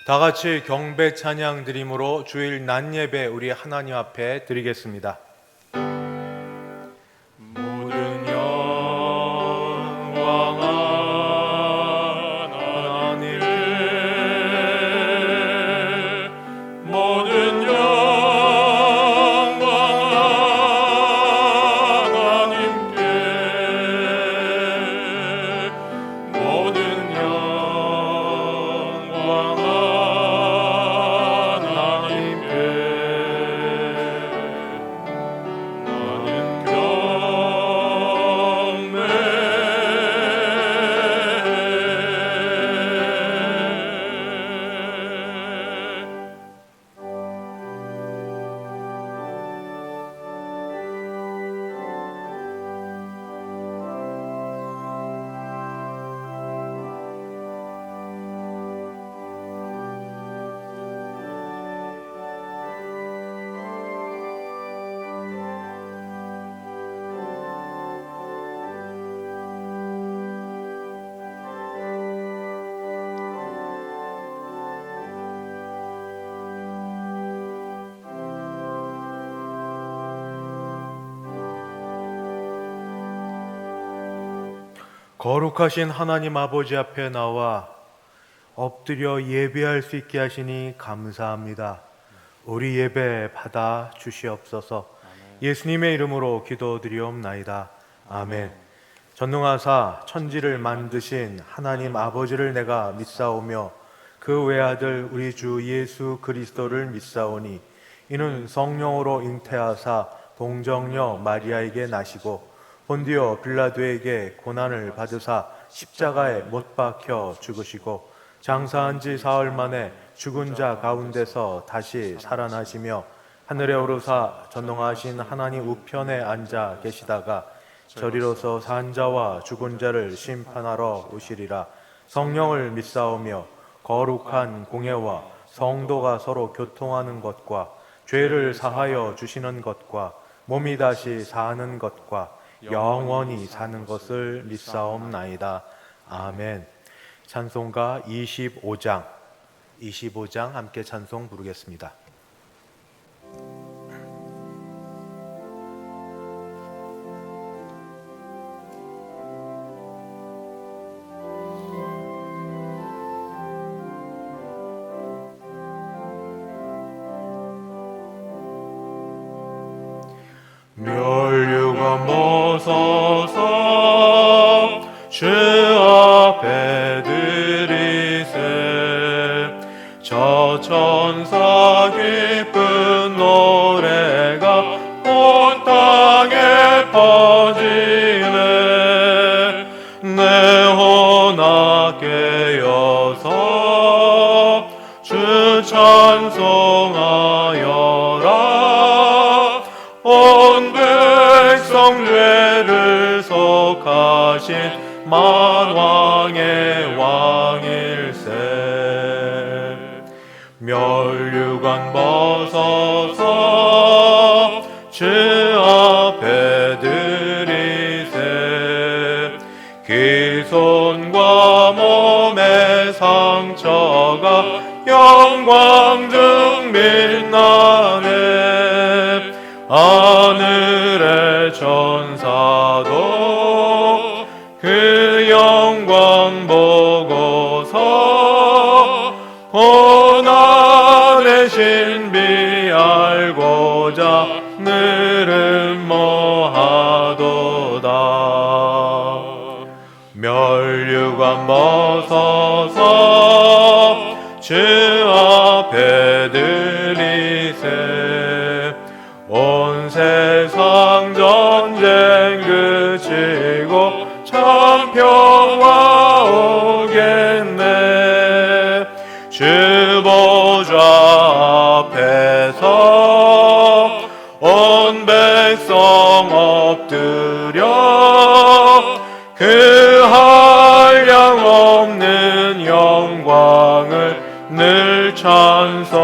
다 같이 경배 찬양 드림으로 주일 낮 예배 우리 하나님 앞에 드리겠습니다. 모든 영광 하나님께, 모든 영광 하나님께, 모든 영광 거룩하신 하나님 아버지 앞에 나와 엎드려 예배할 수 있게 하시니 감사합니다. 우리 예배 받아 주시옵소서. 예수님의 이름으로 기도드리옵나이다. 아멘. 전능하사 천지를 만드신 하나님 아버지를 내가 믿사오며 그 외아들 우리 주 예수 그리스도를 믿사오니 이는 성령으로 잉태하사 동정녀 마리아에게 나시고 본디오 빌라도에게 고난을 받으사 십자가에 못 박혀 죽으시고 장사한 지 사흘 만에 죽은 자 가운데서 다시 살아나시며 하늘에 오르사 전능하신 하나님 우편에 앉아 계시다가 저리로서 산 자와 죽은 자를 심판하러 오시리라. 성령을 믿사오며 거룩한 공예와 성도가 서로 교통하는 것과 죄를 사하여 주시는 것과 몸이 다시 사는 것과 영원히 사는 것을 믿사옵나이다. 아멘. 찬송가 25장 함께 찬송 부르겠습니다. 멸류관 벗어서 주 앞에 드리세. 저 천사 기쁜 노래가 온 땅에 퍼지네. 내 혼아 깨어서 주 찬송하여라. 온 백성 죄를 속하신 만왕의 왕일세. 멸류관 벗어서 주 앞에 드리세. 기손과 몸의 상처가 영광 등 빛나네. 하늘의 천사도 그 영광 보고서 고난의 신비 알고자 늘은 뭐하도다. 멸류관 벗어서 주 앞에 드리세. 온 세상 전쟁 그치고 참 평화 오겠네. 주 보좌 앞에서 온 백성 엎드려 그 한량없는 영광을 늘 찬송합니다.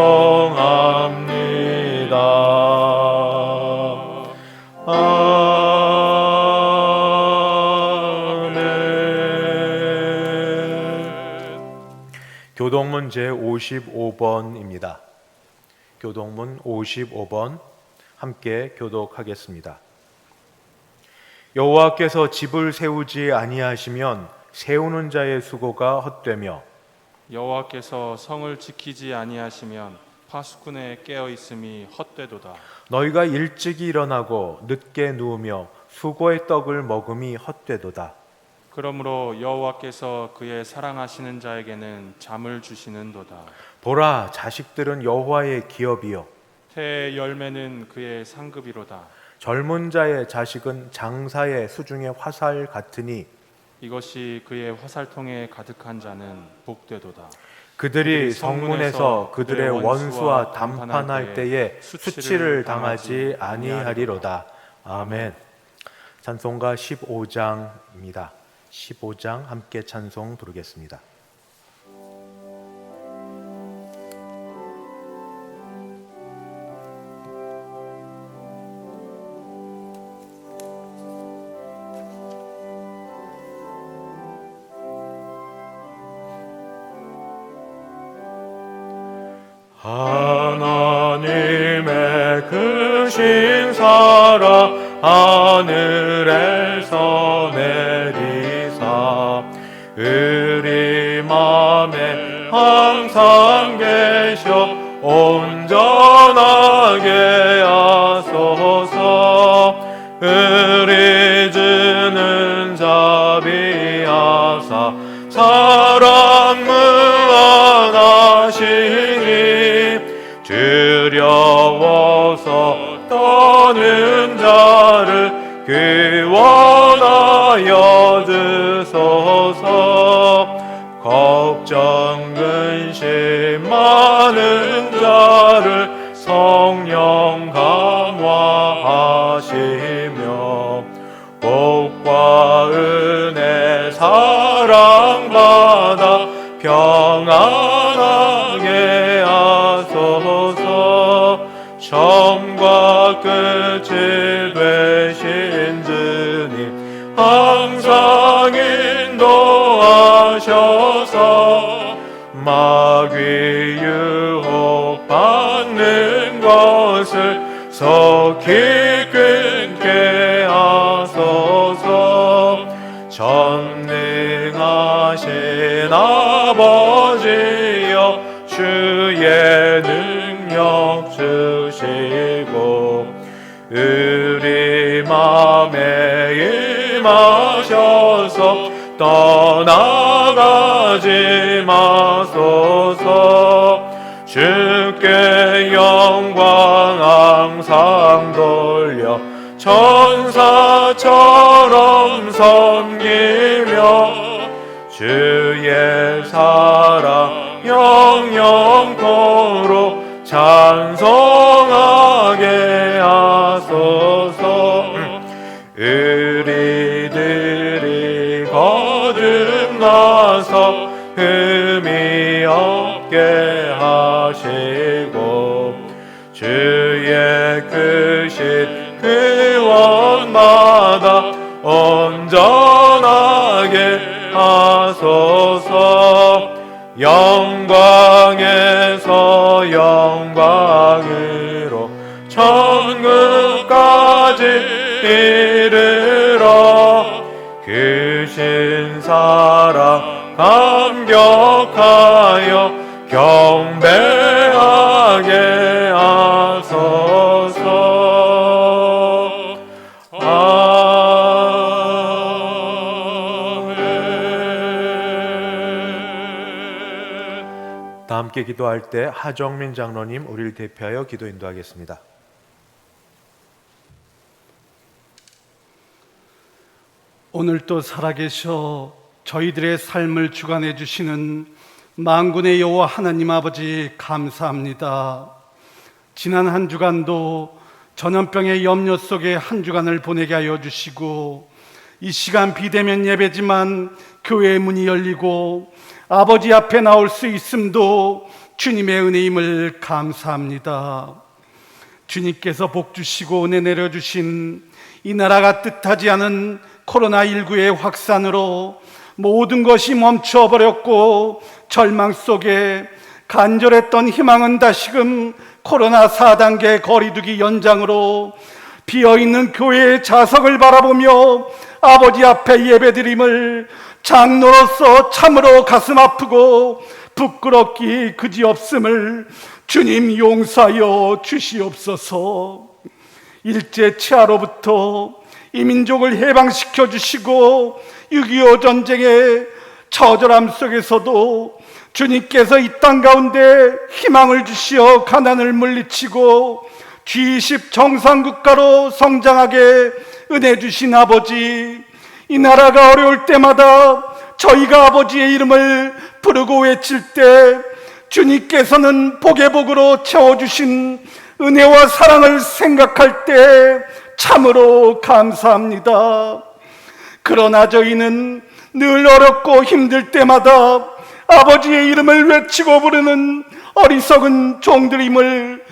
교동문 제55번입니다. 교동문 55번 함께 교독하겠습니다. 여호와께서 집을 세우지 아니하시면 세우는 자의 수고가 헛되며 여호와께서 성을 지키지 아니하시면 파수꾼의 깨어 있음이 헛되도다. 너희가 일찍이 일어나고 늦게 누우며 수고의 떡을 먹음이 헛되도다. 그러므로 여호와께서 그의 사랑하시는 자에게는 잠을 주시는도다. 보라, 자식들은 여호와의 기업이요 태의 열매는 그의 상급이로다. 젊은 자의 자식은 장사의 수중의 화살 같으니 이것이 그의 화살통에 가득한 자는 복되도다. 그들이 성문에서 그들의 원수와 담판할 때에 수치를 당하지 아니하리로다. 아멘. 찬송가 15장입니다. 15장 함께 찬송 부르겠습니다. 하나님의 크신 사랑 하늘에서 내리사 우리 맘에 항상 계셔 온전하게 하소서. 우리 주는 자비하사 사랑 무한하시니 두려워서 떠는 자를 구원하여 주소서. 걱정 근심 많은 자를 성령 강화하시며 복과 은혜 사랑받아 평안하게 하소서. 처음과 끝이 되신 주님 항상 인도하셔서 마귀 유혹 받는 것을 속히 끊게 하소서. 전능하신 아버지여 주의 능력 주시고 우리 맘에 임하셔서 떠나가지 마소서. 주께 영광 항상 돌려 천사처럼 섬기며 주의 사랑 영영토록 찬송하게 하소서. 우리들이 거듭나서 흠이 없게 하시고 주의 크신 구원마다 온전하게 하소서. 영광에서 영광으로 천국까지 이르러 크신 사랑 감격하여 경배하게 하소서. 아멘. 다 함께 기도할 때 하정민 장로님 우리를 대표하여 기도 인도하겠습니다. 오늘도 살아계셔 저희들의 삶을 주관해 주시는 만군의 여호와 하나님 아버지 감사합니다. 지난 한 주간도 전염병의 염려 속에 한 주간을 보내게 하여 주시고 이 시간 비대면 예배지만 교회의 문이 열리고 아버지 앞에 나올 수 있음도 주님의 은혜임을 감사합니다. 주님께서 복 주시고 은혜 내려주신 이 나라가 뜻하지 않은 코로나19의 확산으로 모든 것이 멈춰버렸고 절망 속에 간절했던 희망은 다시금 코로나 4단계 거리두기 연장으로 비어있는 교회의 좌석을 바라보며 아버지 앞에 예배드림을 장로로서 참으로 가슴 아프고 부끄럽기 그지없음을 주님 용서하여 주시옵소서. 일제 치하로부터 이 민족을 해방시켜 주시고 6.25 전쟁의 처절함 속에서도 주님께서 이 땅 가운데 희망을 주시어 가난을 물리치고 G20 정상국가로 성장하게 은혜 주신 아버지, 이 나라가 어려울 때마다 저희가 아버지의 이름을 부르고 외칠 때 주님께서는 복의 복으로 채워주신 은혜와 사랑을 생각할 때 참으로 감사합니다. 그러나 저희는 늘 어렵고 힘들 때마다 아버지의 이름을 외치고 부르는 어리석은 종들임을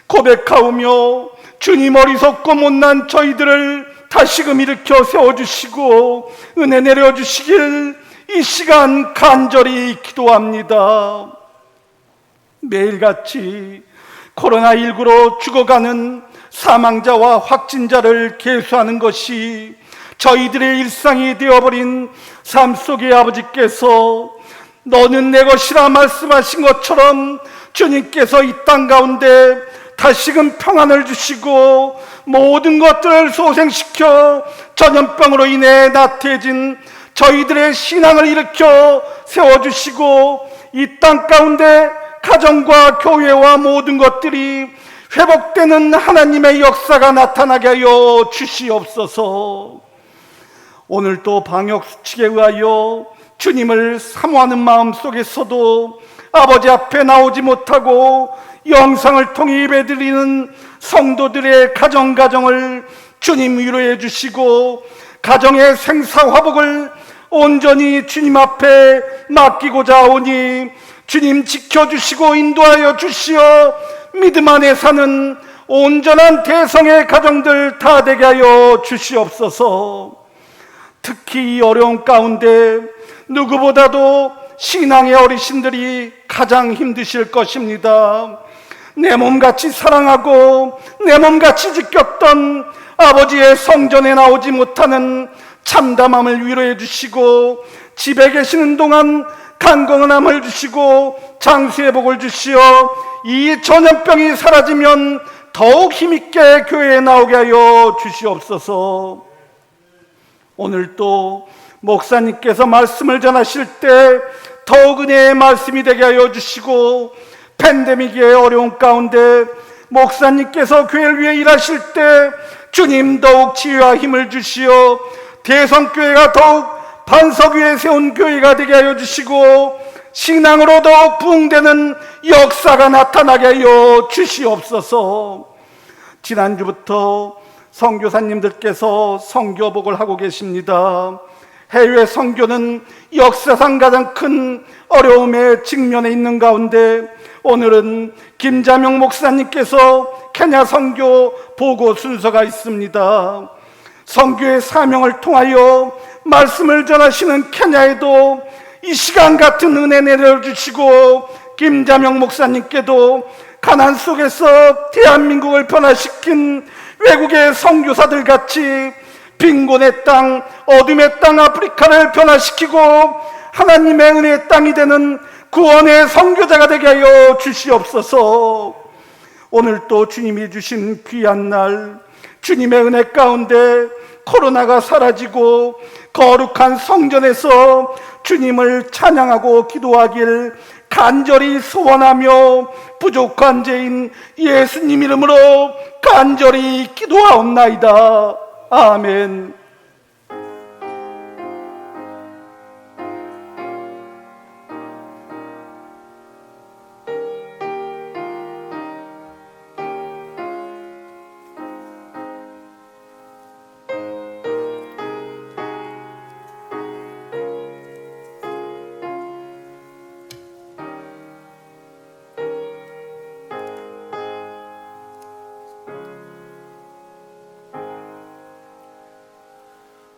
고백하오며 주님, 어리석고 못난 저희들을 다시금 일으켜 세워주시고 은혜 내려주시길 이 시간 간절히 기도합니다. 매일같이 코로나19로 죽어가는 사망자와 확진자를 계수하는 것이 저희들의 일상이 되어버린 삶 속의 아버지께서 너는 내 것이라 말씀하신 것처럼 주님께서 이 땅 가운데 다시금 평안을 주시고 모든 것들을 소생시켜 전염병으로 인해 나태해진 저희들의 신앙을 일으켜 세워주시고 이 땅 가운데 가정과 교회와 모든 것들이 회복되는 하나님의 역사가 나타나게 하여 주시옵소서. 오늘도 방역수칙에 의하여 주님을 사모하는 마음 속에서도 아버지 앞에 나오지 못하고 영상을 통해 예배드리는 성도들의 가정을 주님 위로해 주시고 가정의 생사화복을 온전히 주님 앞에 맡기고자 하오니 주님 지켜주시고 인도하여 주시어 믿음 안에 사는 온전한 대성의 가정들 다 되게 하여 주시옵소서. 특히 이 어려운 가운데 누구보다도 신앙의 어르신들이 가장 힘드실 것입니다. 내 몸같이 사랑하고 내 몸같이 지켰던 아버지의 성전에 나오지 못하는 참담함을 위로해 주시고 집에 계시는 동안 강건함을 주시고 장수의 복을 주시어 이 전염병이 사라지면 더욱 힘있게 교회에 나오게 하여 주시옵소서. 오늘 또 목사님께서 말씀을 전하실 때 더욱 은혜의 말씀이 되게 하여 주시고 팬데믹의 어려운 가운데 목사님께서 교회를 위해 일하실 때 주님 더욱 지혜와 힘을 주시어 대성교회가 더욱 반석 위에 세운 교회가 되게 하여 주시고 신앙으로 더욱 부흥되는 역사가 나타나게 하여 주시옵소서. 지난주부터 선교사님들께서 선교복을 하고 계십니다. 해외 선교는 역사상 가장 큰 어려움에 직면해 있는 가운데 오늘은 김자명 목사님께서 케냐 선교 보고 순서가 있습니다. 선교의 사명을 통하여 말씀을 전하시는 케냐에도 이 시간 같은 은혜 내려주시고 김자명 목사님께도 가난 속에서 대한민국을 변화시킨 외국의 선교사들 같이 빈곤의 땅, 어둠의 땅 아프리카를 변화시키고 하나님의 은혜의 땅이 되는 구원의 선교자가 되게 하여 주시옵소서. 오늘 또 주님이 주신 귀한 날, 주님의 은혜 가운데 코로나가 사라지고 거룩한 성전에서 주님을 찬양하고 기도하길 간절히 소원하며 부족한 죄인 예수님 이름으로 간절히 기도하옵나이다. 아멘.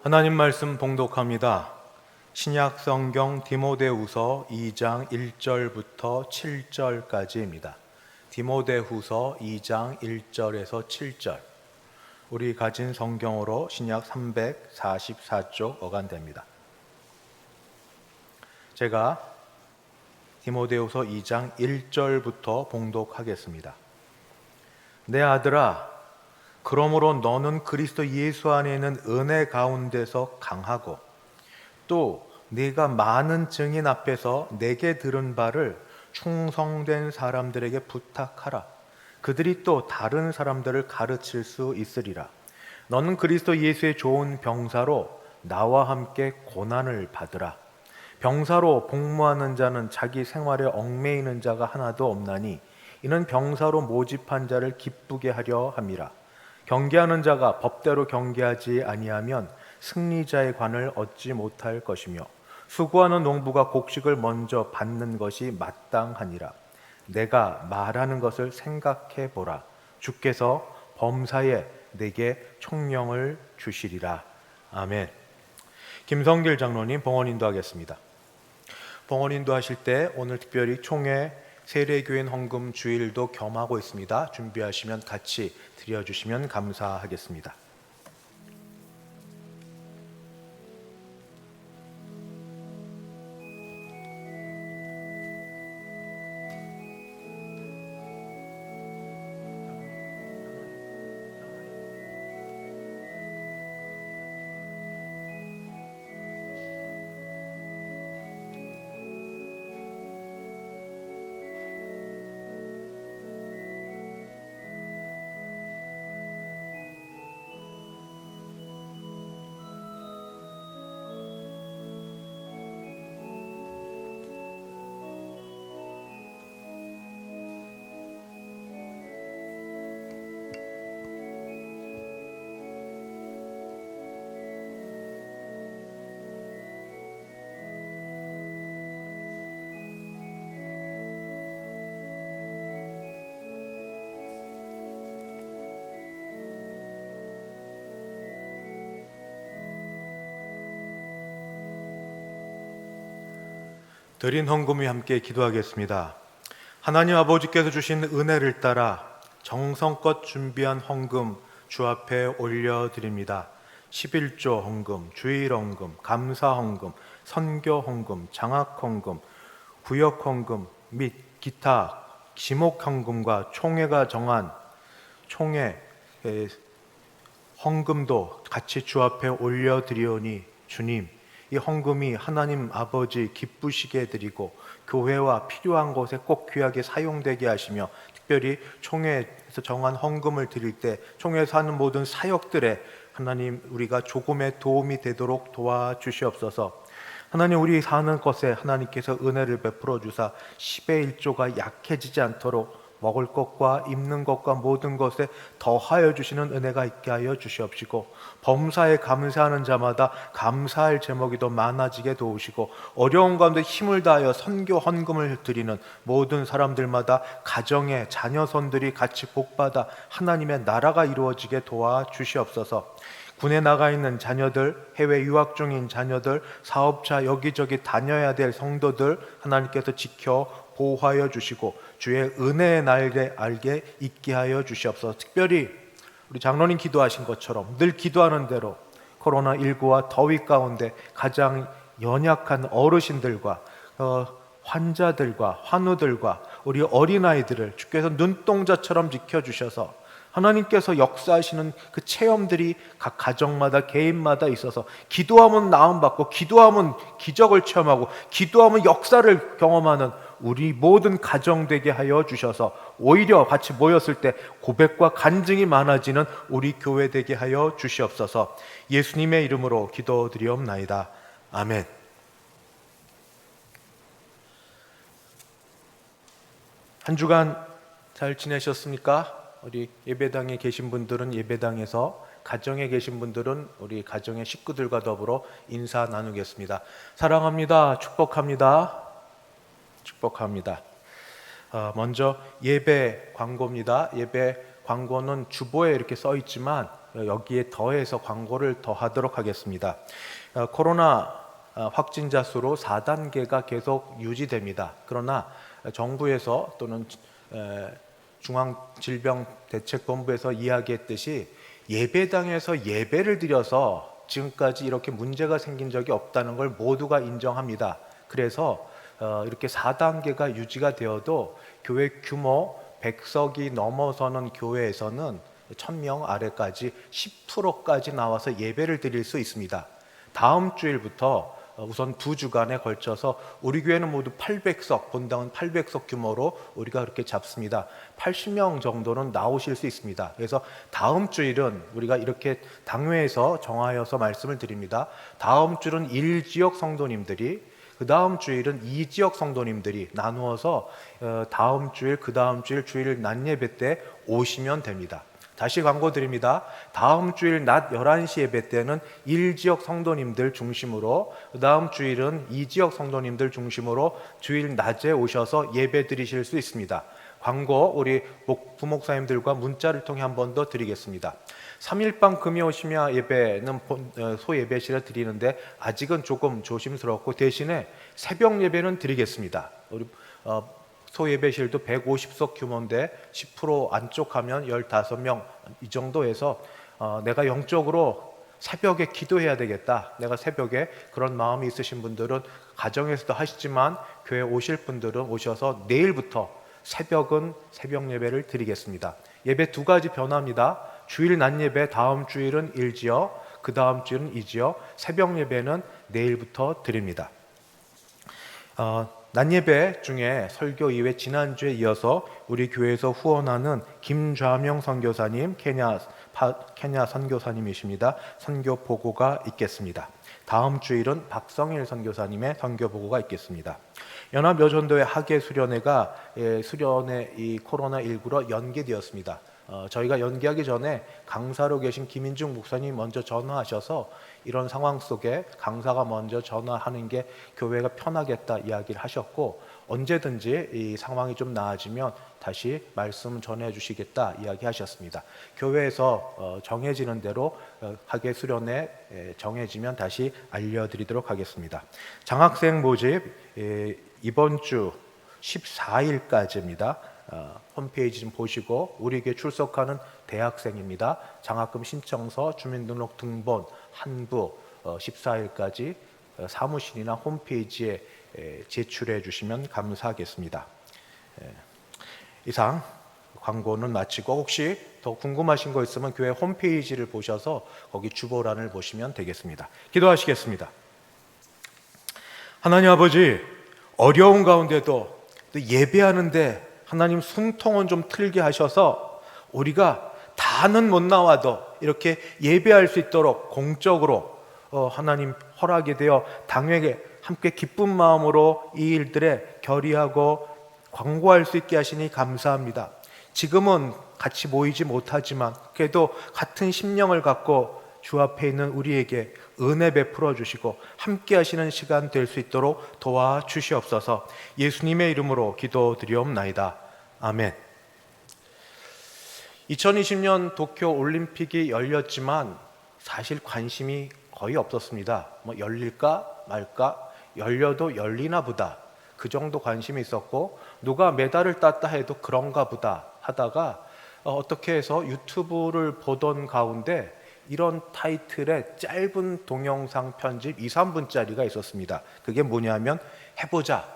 하나님 말씀 봉독합니다. 신약 성경 디모데후서 2장 1절부터 7절까지입니다. 디모데후서 2장 1절에서 7절. 우리 가진 성경으로 신약 344쪽 어간됩니다. 제가 디모데후서 2장 1절부터 봉독하겠습니다. 내 아들아, 그러므로 너는 그리스도 예수 안에 있는 은혜 가운데서 강하고 또 네가 많은 증인 앞에서 내게 들은 바를 충성된 사람들에게 부탁하라. 그들이 또 다른 사람들을 가르칠 수 있으리라. 너는 그리스도 예수의 좋은 병사로 나와 함께 고난을 받으라. 병사로 복무하는 자는 자기 생활에 얽매이는 자가 하나도 없나니 이는 병사로 모집한 자를 기쁘게 하려 함이라. 경계하는 자가 법대로 경계하지 아니하면 승리자의 관을 얻지 못할 것이며 수고하는 농부가 곡식을 먼저 받는 것이 마땅하니라. 내가 말하는 것을 생각해 보라. 주께서 범사에 내게 총명을 주시리라. 아멘. 김성길 장로님 봉헌 인도하겠습니다. 봉헌 인도하실 때 오늘 특별히 총회 세례교인 헌금 주일도 겸하고 있습니다. 준비하시면 같이 드려주시면 감사하겠습니다. 드린 헌금이 함께 기도하겠습니다. 하나님 아버지께서 주신 은혜를 따라 정성껏 준비한 헌금 주 앞에 올려드립니다. 11조 헌금, 주일 헌금, 감사 헌금, 선교 헌금, 장학 헌금, 구역 헌금 및 기타 지목 헌금과 총회가 정한 총회 헌금도 같이 주 앞에 올려드리오니 주님, 이 헌금이 하나님 아버지 기쁘시게 드리고 교회와 필요한 곳에 꼭 귀하게 사용되게 하시며 특별히 총회에서 정한 헌금을 드릴 때 총회에서 하는 모든 사역들에 하나님 우리가 조금의 도움이 되도록 도와주시옵소서. 하나님 우리 사는 것에 하나님께서 은혜를 베풀어 주사 10의 1조가 약해지지 않도록 먹을 것과 입는 것과 모든 것에 더하여 주시는 은혜가 있게 하여 주시옵시고 범사에 감사하는 자마다 감사할 제목이 더 많아지게 도우시고 어려운 가운데 힘을 다하여 선교 헌금을 드리는 모든 사람들마다 가정의 자녀손들이 같이 복받아 하나님의 나라가 이루어지게 도와주시옵소서. 군에 나가 있는 자녀들, 해외 유학 중인 자녀들, 사업자 여기저기 다녀야 될 성도들 하나님께서 지켜 보호하여 주시고 주의 은혜의 날에 알게 있게 하여 주시옵소서. 특별히 우리 장로님 기도하신 것처럼 늘 기도하는 대로 코로나19와 더위 가운데 가장 연약한 어르신들과 환자들과 환우들과 우리 어린아이들을 주께서 눈동자처럼 지켜주셔서 하나님께서 역사하시는 그 체험들이 각 가정마다 개인마다 있어서 기도하면 나음받고 기도하면 기적을 체험하고 기도하면 역사를 경험하는 우리 모든 가정 되게 하여 주셔서 오히려 같이 모였을 때 고백과 간증이 많아지는 우리 교회 되게 하여 주시옵소서. 예수님의 이름으로 기도드리옵나이다. 아멘. 한 주간 잘 지내셨습니까? 우리 예배당에 계신 분들은 예배당에서, 가정에 계신 분들은 우리 가정의 식구들과 더불어 인사 나누겠습니다. 사랑합니다. 축복합니다. 축복합니다. 먼저 예배 광고입니다. 예배 광고는 주보에 이렇게 써 있지만 여기에 더해서 광고를 더 하도록 하겠습니다. 코로나 확진자 수로 4단계가 계속 유지됩니다. 그러나 정부에서 또는 중앙질병대책본부에서 이야기했듯이 예배당에서 예배를 드려서 지금까지 이렇게 문제가 생긴 적이 없다는 걸 모두가 인정합니다. 그래서 이렇게 4단계가 유지가 되어도 교회 규모 100석이 넘어서는 교회에서는 1000명 아래까지 10%까지 나와서 예배를 드릴 수 있습니다. 다음 주일부터 우선 2주간에 걸쳐서 우리 교회는 모두 800석, 본당은 800석 규모로 우리가 그렇게 잡습니다. 80명 정도는 나오실 수 있습니다. 그래서 다음 주일은 우리가 이렇게 당회에서 정하여서 말씀을 드립니다. 다음 주일은 1지역 성도님들이, 그 다음 주일은 2지역 성도님들이 나누어서 다음 주일, 그 다음 주일, 주일 낮 예배 때 오시면 됩니다. 다시 광고 드립니다. 다음 주일 낮 11시 예배 때는 1지역 성도님들 중심으로, 그 다음 주일은 2지역 성도님들 중심으로 주일 낮에 오셔서 예배 드리실 수 있습니다. 광고 우리 부목사님들과 문자를 통해 한 번 더 드리겠습니다. 3일밤 금요 오시며 예배는 소예배실에 드리는데 아직은 조금 조심스럽고 대신에 새벽 예배는 드리겠습니다. 우리 소예배실도 150석 규모인데 10% 안쪽 하면 15명 이 정도 해서 내가 영적으로 새벽에 기도해야 되겠다, 내가 새벽에 그런 마음이 있으신 분들은 가정에서도 하시지만 교회 오실 분들은 오셔서 내일부터 새벽은 새벽 예배를 드리겠습니다. 예배 2가지 변화입니다. 주일 낮 예배 다음 주일은 1지역, 그 다음 주일은 2지역, 새벽 예배는 내일부터 드립니다. 낮 예배 중에 설교 이외 지난주에 이어서 우리 교회에서 후원하는 김좌명 선교사님, 케냐 선교사님이십니다. 선교 보고가 있겠습니다. 다음 주일은 박성일 선교사님의 선교 보고가 있겠습니다. 연합여전도회 학예 수련회가 수련회 이 코로나19로 연기되었습니다. 저희가 연기하기 전에 강사로 계신 김인중 목사님이 먼저 전화하셔서 이런 상황 속에 강사가 먼저 전화하는 게 교회가 편하겠다 이야기를 하셨고, 언제든지 이 상황이 좀 나아지면 다시 말씀 전해 주시겠다 이야기하셨습니다. 교회에서 정해지는 대로 학예 수련회 정해지면 다시 알려드리도록 하겠습니다. 장학생 모집 이번 주 14일까지입니다. 홈페이지 좀 보시고, 우리 교회 출석하는 대학생입니다. 장학금 신청서, 주민등록 등본, 한부 14일까지 사무실이나 홈페이지에 제출해 주시면 감사하겠습니다. 이상 광고는 마치고, 혹시 더 궁금하신 거 있으면 교회 홈페이지를 보셔서 거기 주보란을 보시면 되겠습니다. 기도하시겠습니다. 하나님 아버지, 어려운 가운데도 또 예배하는데 하나님 숨통은 좀 틀게 하셔서 우리가 다는 못 나와도 이렇게 예배할 수 있도록 공적으로 하나님 허락이 되어 당회에 함께 기쁜 마음으로 이 일들에 결의하고 광고할 수 있게 하시니 감사합니다. 지금은 같이 모이지 못하지만 그래도 같은 심령을 갖고 주 앞에 있는 우리에게 은혜 베풀어 주시고 함께 하시는 시간 될 수 있도록 도와주시옵소서. 예수님의 이름으로 기도드리옵나이다. 아멘. 2020년 도쿄 올림픽이 열렸지만 사실 관심이 거의 없었습니다. 열릴까 말까, 열려도 열리나 보다, 그 정도 관심이 있었고, 누가 메달을 땄다 해도 그런가 보다 하다가 어떻게 해서 유튜브를 보던 가운데 이런 타이틀의 짧은 동영상 편집 2-3분짜리가 있었습니다. 그게 뭐냐면 해보자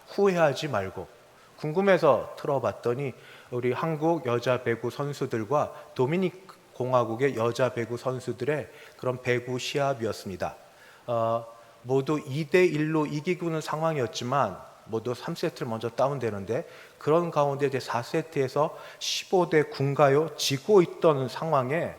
후회하지 말고. 궁금해서 틀어봤더니 우리 한국 여자 배구 선수들과 도미닉 공화국의 여자 배구 선수들의 그런 배구 시합이었습니다. 모두 2대1로 이기고는 상황이었지만 모두 3세트를 먼저 다운되는데, 그런 가운데 이제 4세트에서 15대 9인가요? 지고 있던 상황에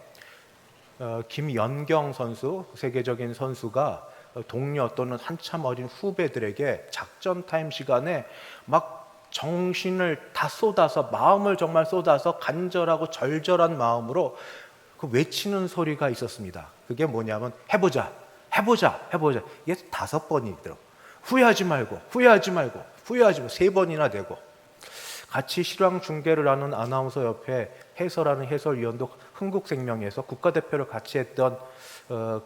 김연경 선수, 세계적인 선수가 동료 또는 한참 어린 후배들에게 작전 타임 시간에 막 정신을 다 쏟아서, 마음을 정말 쏟아서 간절하고 절절한 마음으로 그 외치는 소리가 있었습니다. 그게 뭐냐면 해보자. 이게 5번이더라고요. 후회하지 말고 3번이나 되고. 같이 실황 중계를 하는 아나운서 옆에 해설하는 해설위원도 흥국생명에서 국가대표를 같이 했던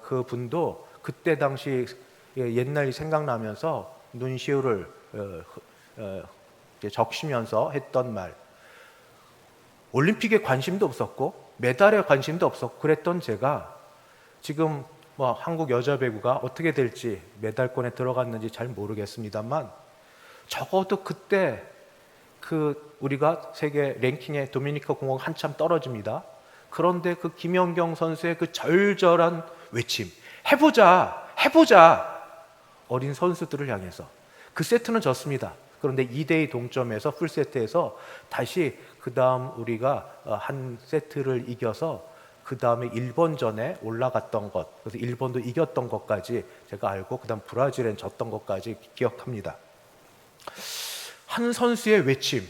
그 분도 그때 당시 옛날이 생각나면서 눈시울을 이제 적시면서 했던 말. 올림픽에 관심도 없었고 메달에 관심도 없었고 그랬던 제가 지금 뭐 한국 여자 배구가 어떻게 될지 메달권에 들어갔는지 잘 모르겠습니다만 적어도 그때 그 우리가 세계 랭킹에 도미니카 공화국 한참 떨어집니다. 그런데 그 김연경 선수의 그 절절한 외침, 해보자, 해보자. 어린 선수들을 향해서 그 세트는 졌습니다. 그런데 2대2 동점에서 풀세트에서 다시 그 다음 우리가 한 세트를 이겨서 그 다음에 일본전에 올라갔던 것, 그래서 일본도 이겼던 것까지 제가 알고 그 다음 브라질엔 졌던 것까지 기억합니다. 한 선수의 외침,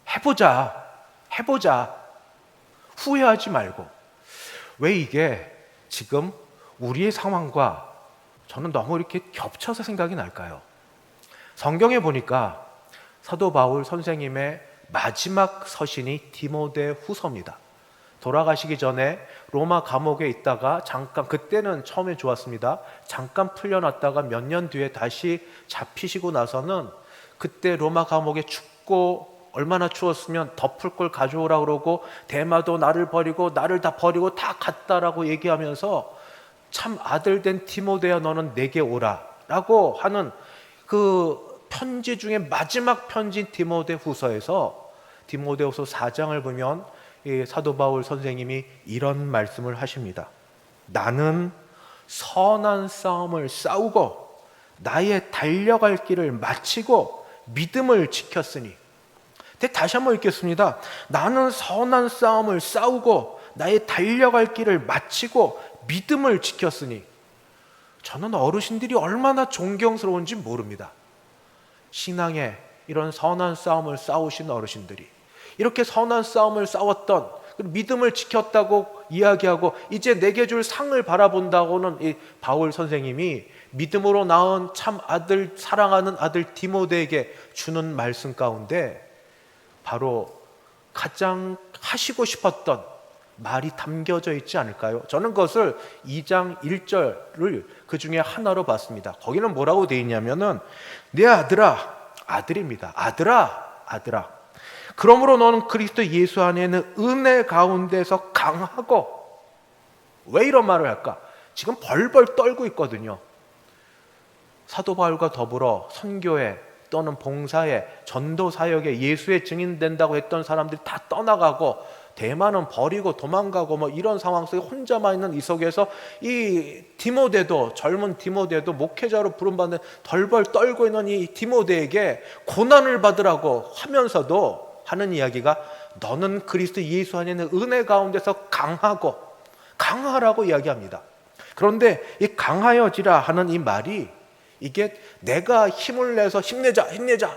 해보자, 해보자, 후회하지 말고. 왜 이게 지금 우리의 상황과 저는 너무 이렇게 겹쳐서 생각이 날까요? 성경에 보니까 사도 바울 선생님의 마지막 서신이 디모데 후서입니다. 돌아가시기 전에 로마 감옥에 있다가 잠깐, 그때는 처음에 좋았습니다. 잠깐 풀려났다가 몇 년 뒤에 다시 잡히시고 나서는 그때 로마 감옥에 춥고 얼마나 추웠으면 덮을 걸 가져오라 그러고 대마도 나를 버리고 나를 다 버리고 다 갔다라고 얘기하면서 참 아들 된 디모데야 너는 내게 오라 라고 하는 그 편지 중에 마지막 편지인 디모데 후서에서 디모데 후서 4장을 보면 이 사도 바울 선생님이 이런 말씀을 하십니다. 나는 선한 싸움을 싸우고 나의 달려갈 길을 마치고 믿음을 지켰으니. 다시 한번 읽겠습니다. 나는 선한 싸움을 싸우고 나의 달려갈 길을 마치고 믿음을 지켰으니. 저는 어르신들이 얼마나 존경스러운지 모릅니다. 신앙에 이런 선한 싸움을 싸우신 어르신들이 이렇게 선한 싸움을 싸웠던 믿음을 지켰다고 이야기하고 이제 내게 줄 상을 바라본다고는 이 바울 선생님이 믿음으로 낳은 참 아들, 사랑하는 아들 디모데에게 주는 말씀 가운데 바로 가장 하시고 싶었던 말이 담겨져 있지 않을까요? 저는 그것을 2장 1절을 그 중에 하나로 봤습니다. 거기는 뭐라고 되어 있냐면은 내 아들아, 아들입니다. 아들아, 아들아. 그러므로 너는 그리스도 예수 안에는 은혜 가운데서 강하고. 왜 이런 말을 할까? 지금 벌벌 떨고 있거든요. 사도 바울과 더불어 선교에 또는 봉사에 전도 사역에 예수의 증인된다고 했던 사람들이 다 떠나가고 대만은 버리고 도망가고 뭐 이런 상황 속에 혼자만 있는 이 속에서 이 디모데도, 젊은 디모데도 목회자로 부름받는 덜벌 떨고 있는 이 디모데에게 고난을 받으라고 하면서도 하는 이야기가 너는 그리스도 예수 안에는 은혜 가운데서 강하고, 강하라고 이야기합니다. 그런데 이 강하여지라 하는 이 말이 이게 내가 힘을 내서 힘내자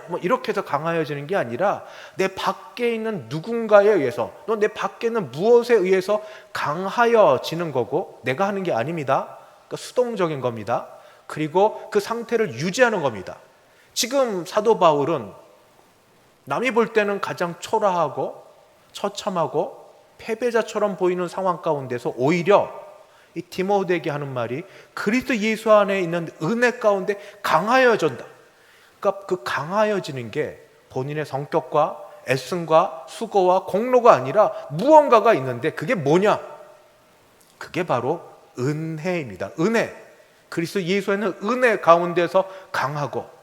뭐 이렇게 해서 강하여지는 게 아니라 내 밖에 있는 누군가에 의해서, 또 내 밖에 있는 무엇에 의해서 강하여지는 거고 내가 하는 게 아닙니다. 그러니까 수동적인 겁니다. 그리고 그 상태를 유지하는 겁니다. 지금 사도 바울은 남이 볼 때는 가장 초라하고 처참하고 패배자처럼 보이는 상황 가운데서 오히려 이 디모데에게 하는 말이 그리스도 예수 안에 있는 은혜 가운데 강하여진다. 그러니까 그 강하여지는 게 본인의 성격과 애씀과 수고와 공로가 아니라 무언가가 있는데 그게 뭐냐? 그게 바로 은혜입니다. 은혜. 그리스도 예수에는 은혜 가운데서 강하고.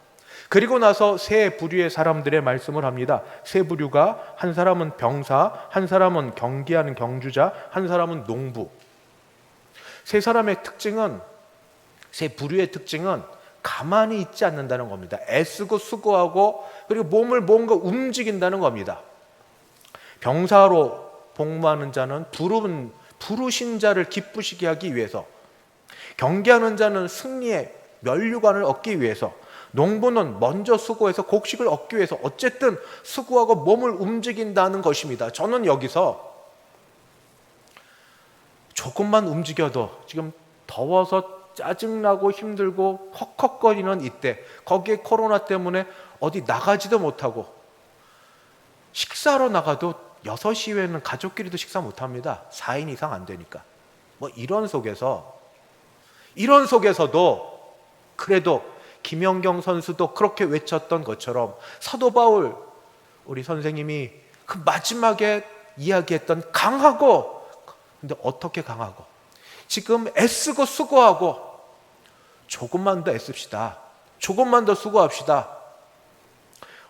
그리고 나서 세 부류의 사람들의 말씀을 합니다. 세 부류가 한 사람은 병사, 한 사람은 경기하는 경주자, 한 사람은 농부. 세 사람의 특징은, 세 부류의 특징은 가만히 있지 않는다는 겁니다. 애쓰고 수고하고 그리고 몸을 뭔가 움직인다는 겁니다. 병사로 복무하는 자는 부르신 자를 기쁘시게 하기 위해서, 경계하는 자는 승리의 면류관을 얻기 위해서, 농부는 먼저 수고해서 곡식을 얻기 위해서 어쨌든 수고하고 몸을 움직인다는 것입니다. 저는 여기서 조금만 움직여도 지금 더워서 짜증나고 힘들고 헉헉거리는 이때, 거기에 코로나 때문에 어디 나가지도 못하고 식사로 나가도 6시 이후에는 가족끼리도 식사 못합니다. 4인 이상 안 되니까. 뭐 이런 속에서 이런 속에서도 그래도 김연경 선수도 그렇게 외쳤던 것처럼 사도 바울 우리 선생님이 그 마지막에 이야기했던 강하고, 근데 어떻게 강하고, 지금 애쓰고 수고하고 조금만 더 애씁시다, 조금만 더 수고합시다.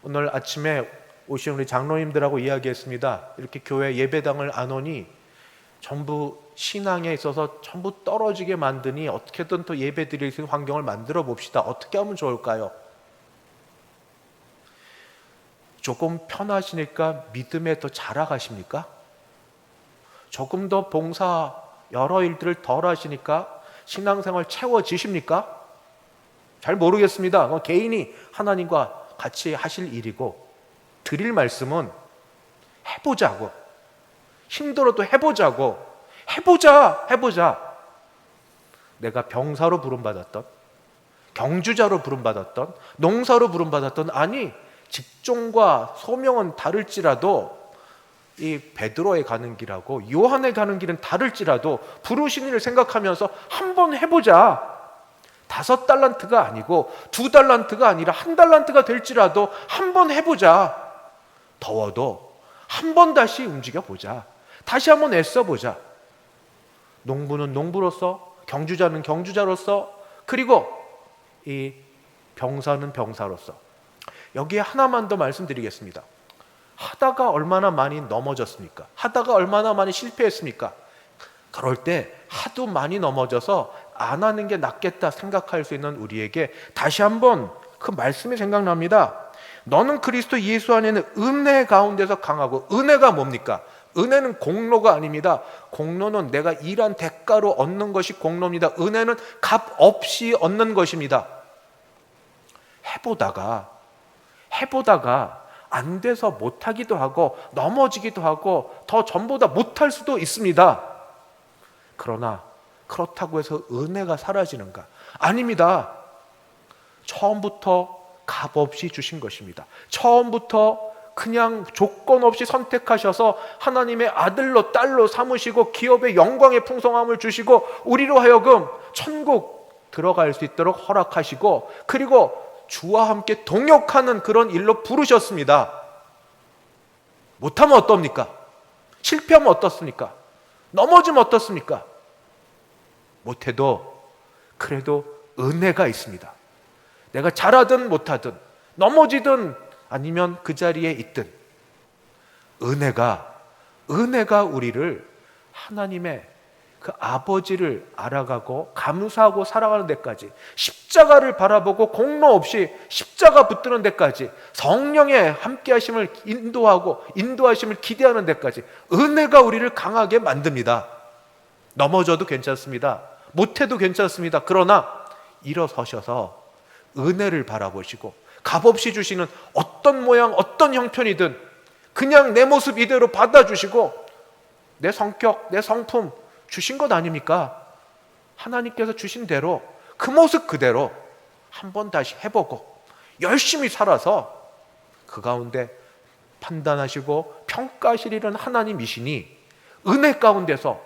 오늘 아침에 오신 우리 장로님들하고 이야기했습니다. 이렇게 교회 예배당을 안 오니 전부 신앙에 있어서 전부 떨어지게 만드니 어떻게든 또 예배 드릴 수 있는 환경을 만들어 봅시다. 어떻게 하면 좋을까요? 조금 편하시니까 믿음에 더 자라가십니까? 조금 더 봉사 여러 일들을 덜 하시니까 신앙생활 채워지십니까? 잘 모르겠습니다. 그건 개인이 하나님과 같이 하실 일이고, 드릴 말씀은 해보자고, 힘들어도 해보자고, 해보자. 내가 병사로 부름받았던, 경주자로 부름받았던, 농사로 부름받았던, 아니 직종과 소명은 다를지라도 이 베드로에 가는 길하고 요한에 가는 길은 다를지라도 부르신 일을 생각하면서 한번 해보자. 5달란트가 아니고 2달란트가 아니라 1달란트가 될지라도 한번 해보자. 더워도 한번 다시 움직여보자. 다시 한번 애써보자. 농부는 농부로서, 경주자는 경주자로서, 그리고 이 병사는 병사로서. 여기에 하나만 더 말씀드리겠습니다. 하다가 얼마나 많이 넘어졌습니까? 하다가 얼마나 많이 실패했습니까? 그럴 때 하도 많이 넘어져서 안 하는 게 낫겠다 생각할 수 있는 우리에게 다시 한번 그 말씀이 생각납니다. 너는 그리스도 예수 안에는 은혜 가운데서 강하고. 은혜가 뭡니까? 은혜는 공로가 아닙니다. 공로는 내가 일한 대가로 얻는 것이 공로입니다. 은혜는 값 없이 얻는 것입니다. 해보다가 안 돼서 못하기도 하고 넘어지기도 하고 더 전보다 못할 수도 있습니다. 그러나 그렇다고 해서 은혜가 사라지는가? 아닙니다. 처음부터 값 없이 주신 것입니다. 처음부터 그냥 조건 없이 선택하셔서 하나님의 아들로 딸로 삼으시고 기업의 영광의 풍성함을 주시고 우리로 하여금 천국 들어갈 수 있도록 허락하시고, 그리고 주와 함께 동역하는 그런 일로 부르셨습니다. 못하면 어떻습니까? 실패하면 어떻습니까? 넘어지면 어떻습니까? 못해도 그래도 은혜가 있습니다. 내가 잘하든 못하든 넘어지든 아니면 그 자리에 있든 은혜가 우리를 하나님의 그 아버지를 알아가고 감사하고 사랑하는 데까지, 십자가를 바라보고 공로 없이 십자가 붙드는 데까지, 성령의 함께하심을 인도하심을 기대하는 데까지 은혜가 우리를 강하게 만듭니다. 넘어져도 괜찮습니다. 못해도 괜찮습니다. 그러나 일어서셔서 은혜를 바라보시고 값없이 주시는 어떤 모양 어떤 형편이든 그냥 내 모습 이대로 받아주시고, 내 성격 내 성품 주신 것 아닙니까? 하나님께서 주신 대로 그 모습 그대로 한번 다시 해보고 열심히 살아서 그 가운데 판단하시고 평가하시리는 하나님이시니, 은혜 가운데서,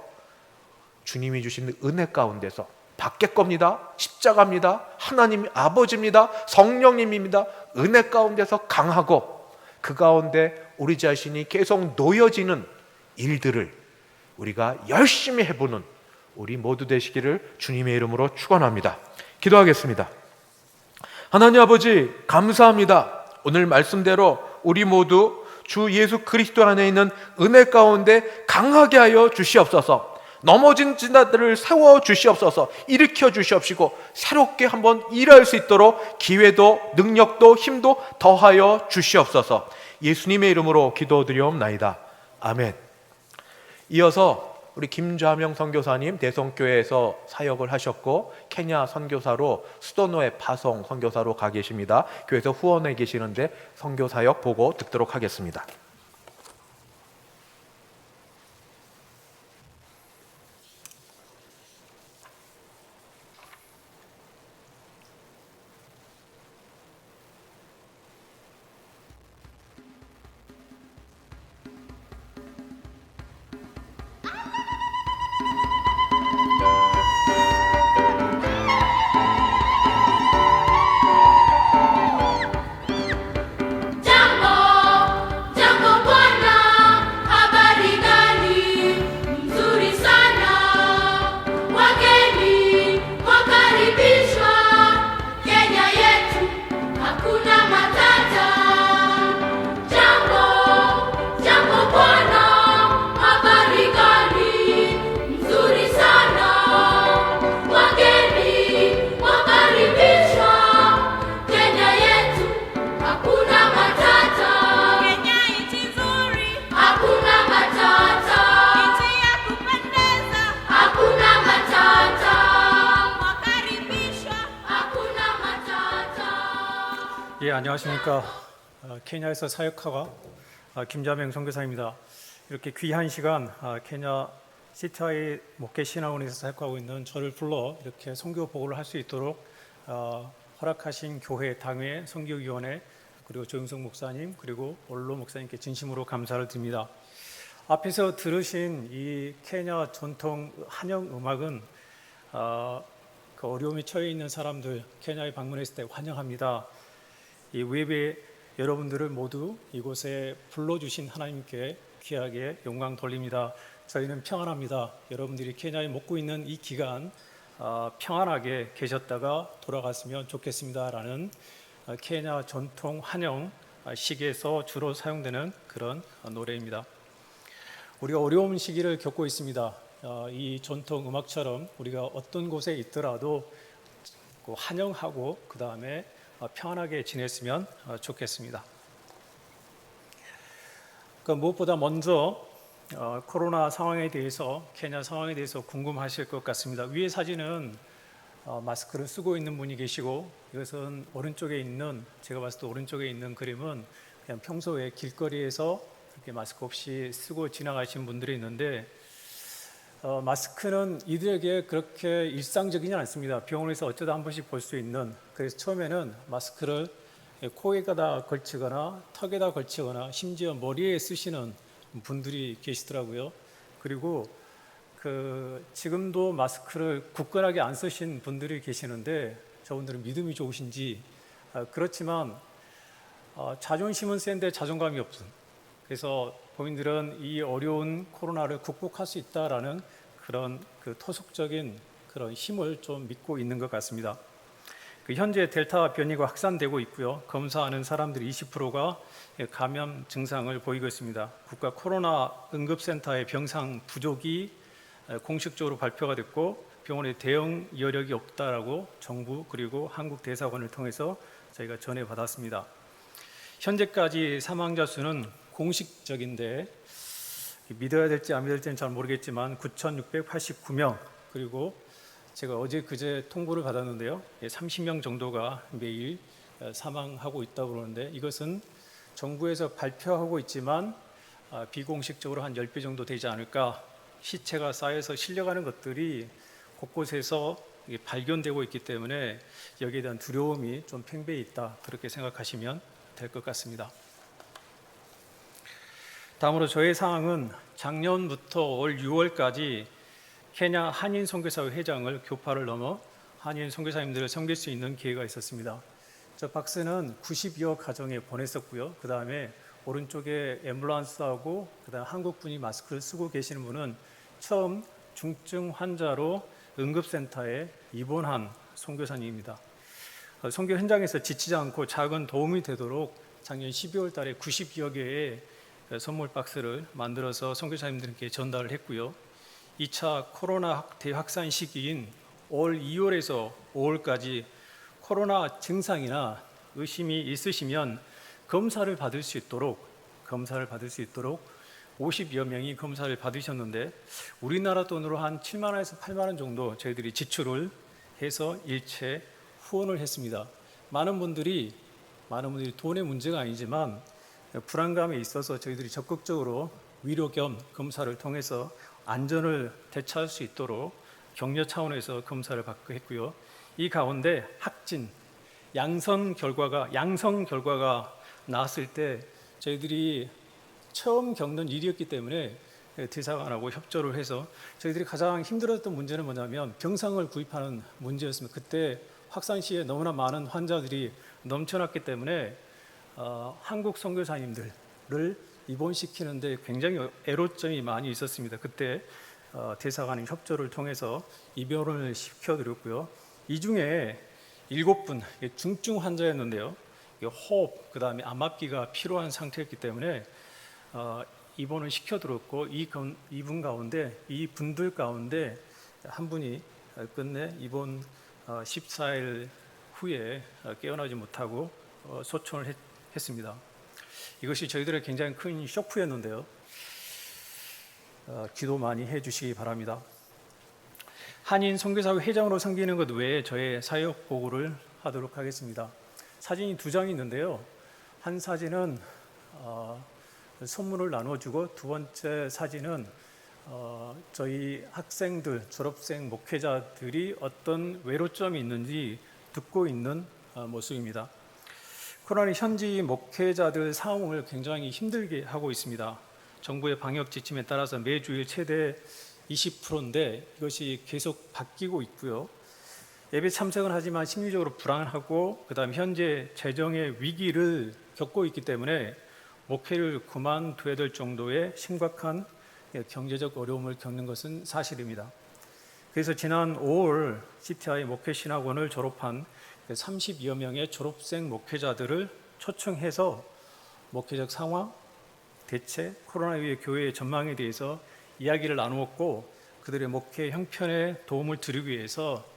주님이 주신 은혜 가운데서 밖에 겁니다. 십자가입니다. 하나님 아버지입니다. 성령님입니다. 은혜 가운데서 강하고 그 가운데 우리 자신이 계속 놓여지는 일들을 우리가 열심히 해보는 우리 모두 되시기를 주님의 이름으로 축원합니다. 기도하겠습니다. 하나님 아버지 감사합니다. 오늘 말씀대로 우리 모두 주 예수 그리스도 안에 있는 은혜 가운데 강하게 하여 주시옵소서. 넘어진 자들을 세워 주시옵소서. 일으켜 주시옵시고 새롭게 한번 일할 수 있도록 기회도 능력도 힘도 더하여 주시옵소서. 예수님의 이름으로 기도드리옵나이다. 아멘. 이어서 우리 김좌명 선교사님 대성교회에서 사역을 하셨고 케냐 선교사로 수도노에 파송 선교사로 가 계십니다. 교회에서 후원해 계시는데 선교 사역 보고 듣도록 하겠습니다. 안녕하십니까. 케냐에서 사역하가 김자명 선교사입니다. 이렇게 귀한 시간 케냐 시타이 목회 신학원에서 사역하고 있는 저를 불러 이렇게 선교 보고를 할 수 있도록 허락하신 교회, 당회, 선교위원회, 그리고 조영석 목사님, 그리고 올로 목사님께 진심으로 감사를 드립니다. 앞에서 들으신 이 케냐 전통 한영 음악은 그 어려움이 처해 있는 사람들 케냐에 방문했을 때 환영합니다. 이 웹에 여러분들을 모두 이곳에 불러주신 하나님께 귀하게 영광 돌립니다. 저희는 평안합니다. 여러분들이 케냐에 묵고 있는 이 기간 평안하게 계셨다가 돌아갔으면 좋겠습니다라는 케냐 전통 환영 시기에서 주로 사용되는 그런 노래입니다. 우리가 어려운 시기를 겪고 있습니다. 이 전통 음악처럼 우리가 어떤 곳에 있더라도 환영하고 그 다음에 평안하게 지냈으면 좋겠습니다. 무엇보다 먼저 코로나 상황에 대해서, 케냐 상황에 대해서 궁금하실 것 같습니다. 위의 사진은 마스크를 쓰고 있는 분이 계시고, 이것은 오른쪽에 있는, 제가 봤을 때 오른쪽에 있는 그림은 그냥 평소에 길거리에서 이렇게 마스크 없이 쓰고 지나가신 분들이 있는데, 마스크는 이들에게 그렇게 일상적이지 않습니다. 병원에서 어쩌다 한 번씩 볼 수 있는. 그래서 처음에는 마스크를 코에다 걸치거나 턱에다 걸치거나 심지어 머리에 쓰시는 분들이 계시더라고요. 그리고 지금도 마스크를 굳건하게 안 쓰신 분들이 계시는데 저분들은 믿음이 좋으신지 그렇지만 자존심은 센데 자존감이 없음. 그래서 본인들은 이 어려운 코로나를 극복할 수 있다라는 그런 토속적인 그런 힘을 좀 믿고 있는 것 같습니다. 현재 델타 변이가 확산되고 있고요. 검사하는 사람들이 20%가 감염 증상을 보이고 있습니다. 국가 코로나 응급센터의 병상 부족이 공식적으로 발표가 됐고 병원에 대응 여력이 없다라고 정부 그리고 한국 대사관을 통해서 저희가 전해받았습니다. 현재까지 사망자 수는 공식적인데 믿어야 될지 안 믿어야 될지는 잘 모르겠지만 9,689명, 그리고 제가 어제 그제 통보를 받았는데요, 30명 정도가 매일 사망하고 있다고 그러는데, 이것은 정부에서 발표하고 있지만 비공식적으로 한 10배 정도 되지 않을까. 시체가 쌓여서 실려가는 것들이 곳곳에서 발견되고 있기 때문에 여기에 대한 두려움이 좀 팽배해 있다, 그렇게 생각하시면 될 것 같습니다. 다음으로 저의 상황은 작년부터 올 6월까지 케냐 한인 선교사회 회장을 교파를 넘어 한인 선교사님들을 섬길 수 있는 기회가 있었습니다. 저 박스는 90여 가정에 보냈었고요. 그 다음에 오른쪽에 앰뷸런스하고 그다음 한국 분이 마스크를 쓰고 계시는 분은 처음 중증 환자로 응급센터에 입원한 선교사님입니다. 선교 현장에서 지치지 않고 작은 도움이 되도록 작년 12월 달에 90여 개의 선물 박스를 만들어서 선교사님들께 전달을 했고요. 2차 코로나 대확산 시기인 올 2월에서 5월까지 코로나 증상이나 의심이 있으시면 검사를 받을 수 있도록 50여 명이 검사를 받으셨는데, 우리나라 돈으로 한 7만 원에서 8만 원 정도 저희들이 지출을 해서 일체 후원을 했습니다. 많은 분들이 돈의 문제가 아니지만 불안감에 있어서 저희들이 적극적으로 위로 겸 검사를 통해서 안전을 되찾을 수 있도록 격려 차원에서 검사를 받고 했고요. 이 가운데 양성 결과가 나왔을 때 저희들이 처음 겪는 일이었기 때문에 대사관하고 협조를 해서 저희들이 가장 힘들었던 문제는 뭐냐면 병상을 구입하는 문제였습니다. 그때 확산 시에 너무나 많은 환자들이 넘쳐났기 때문에 한국 선교사님들을 입원시키는데 굉장히 애로점이 많이 있었습니다. 그때 대사관의 협조를 통해서 입원을 시켜드렸고요. 이 중에 7분 중증 환자였는데요. 호흡, 그 다음에 암압기가 필요한 상태였기 때문에 입원을 시켜드렸고, 이분들 가운데 한 분이 끝내 입원 14일 후에 깨어나지 못하고 소천을 했습니다. 이것이 저희들의 굉장히 큰 쇼크였는데요. 기도 많이 해주시기 바랍니다. 한인 선교사회 회장으로 섬기는 것 외에 저의 사역 보고를 하도록 하겠습니다. 사진이 두 장이 있는데요. 한 사진은 선물을 나눠주고, 두 번째 사진은 저희 학생들, 졸업생 목회자들이 어떤 외로점이 있는지 듣고 있는 모습입니다. 코로나는 현지 목회자들 상황을 굉장히 힘들게 하고 있습니다. 정부의 방역 지침에 따라서 매주일 최대 20%인데 이것이 계속 바뀌고 있고요. 예배 참석은 하지만 심리적으로 불안하고, 그다음 현재 재정의 위기를 겪고 있기 때문에 목회를 그만둬야 될 정도의 심각한 경제적 어려움을 겪는 것은 사실입니다. 그래서 지난 5월 CTI 목회신학원을 졸업한 30여 명의 졸업생 목회자들을 초청해서 목회적 상황, 대책, 코로나 이후의 교회의 전망에 대해서 이야기를 나누었고, 그들의 목회 형편에 도움을 드리기 위해서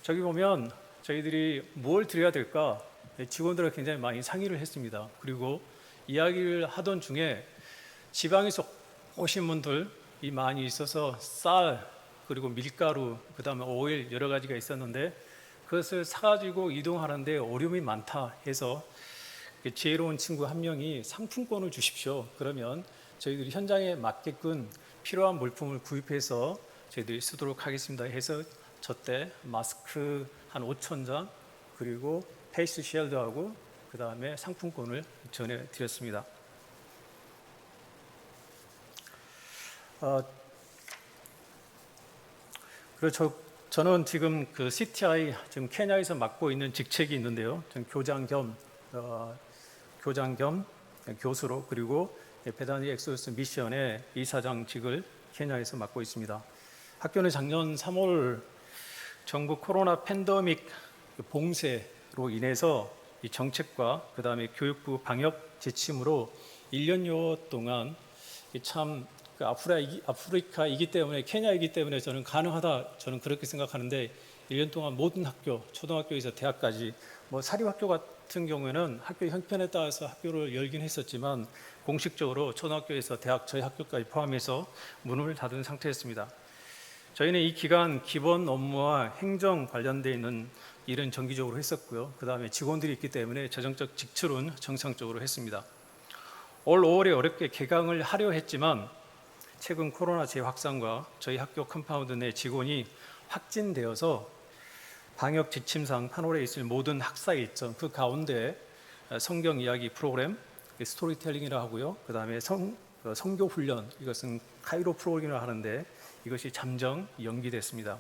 저기 보면 저희들이 뭘 드려야 될까 직원들과 굉장히 많이 상의를 했습니다. 그리고 이야기를 하던 중에 지방에서 오신 분들이 많이 있어서 쌀, 그리고 밀가루, 그 다음에 오일 여러 가지가 있었는데 그것을 사가지고 이동하는데 어려움이 많다 해서 지혜로운 친구 한 명이 상품권을 주십시오. 그러면 저희들이 현장에 맞게끔 필요한 물품을 구입해서 저희들이 쓰도록 하겠습니다 해서 저때 마스크 한 5,000장, 그리고 페이스 쉴드하고 그 다음에 상품권을 전해드렸습니다. 그리고 저는 지금 그 CTI 지금 케냐에서 맡고 있는 직책이 있는데요. 저는 교장 겸 교수로, 그리고 베다니 엑소더스 미션의 이사장직을 케냐에서 맡고 있습니다. 학교는 작년 3월 정부 코로나 팬데믹 봉쇄로 인해서 이 정책과 그 다음에 교육부 방역 지침으로 1년여 동안 참 아프리카이기 때문에, 케냐이기 때문에 저는 가능하다, 저는 그렇게 생각하는데 1년 동안 모든 학교, 초등학교에서 대학까지, 사립학교 같은 경우에는 학교 형편에 따라서 학교를 열긴 했었지만 공식적으로 초등학교에서 대학, 저희 학교까지 포함해서 문을 닫은 상태였습니다. 저희는 이 기간 기본 업무와 행정 관련되어 있는 일은 정기적으로 했었고요. 그 다음에 직원들이 있기 때문에 재정적 지출은 정상적으로 했습니다. 올 5월에 어렵게 개강을 하려 했지만 최근 코로나 재확산과 저희 학교 컴파운드 내 직원이 확진되어서 방역 지침상 판홀에 있을 모든 학사 일정, 그 가운데 성경 이야기 프로그램, 스토리텔링이라고 하고요. 그 다음에 성교 훈련, 이것은 카이로 프로그램이라고 하는데 이것이 잠정 연기됐습니다.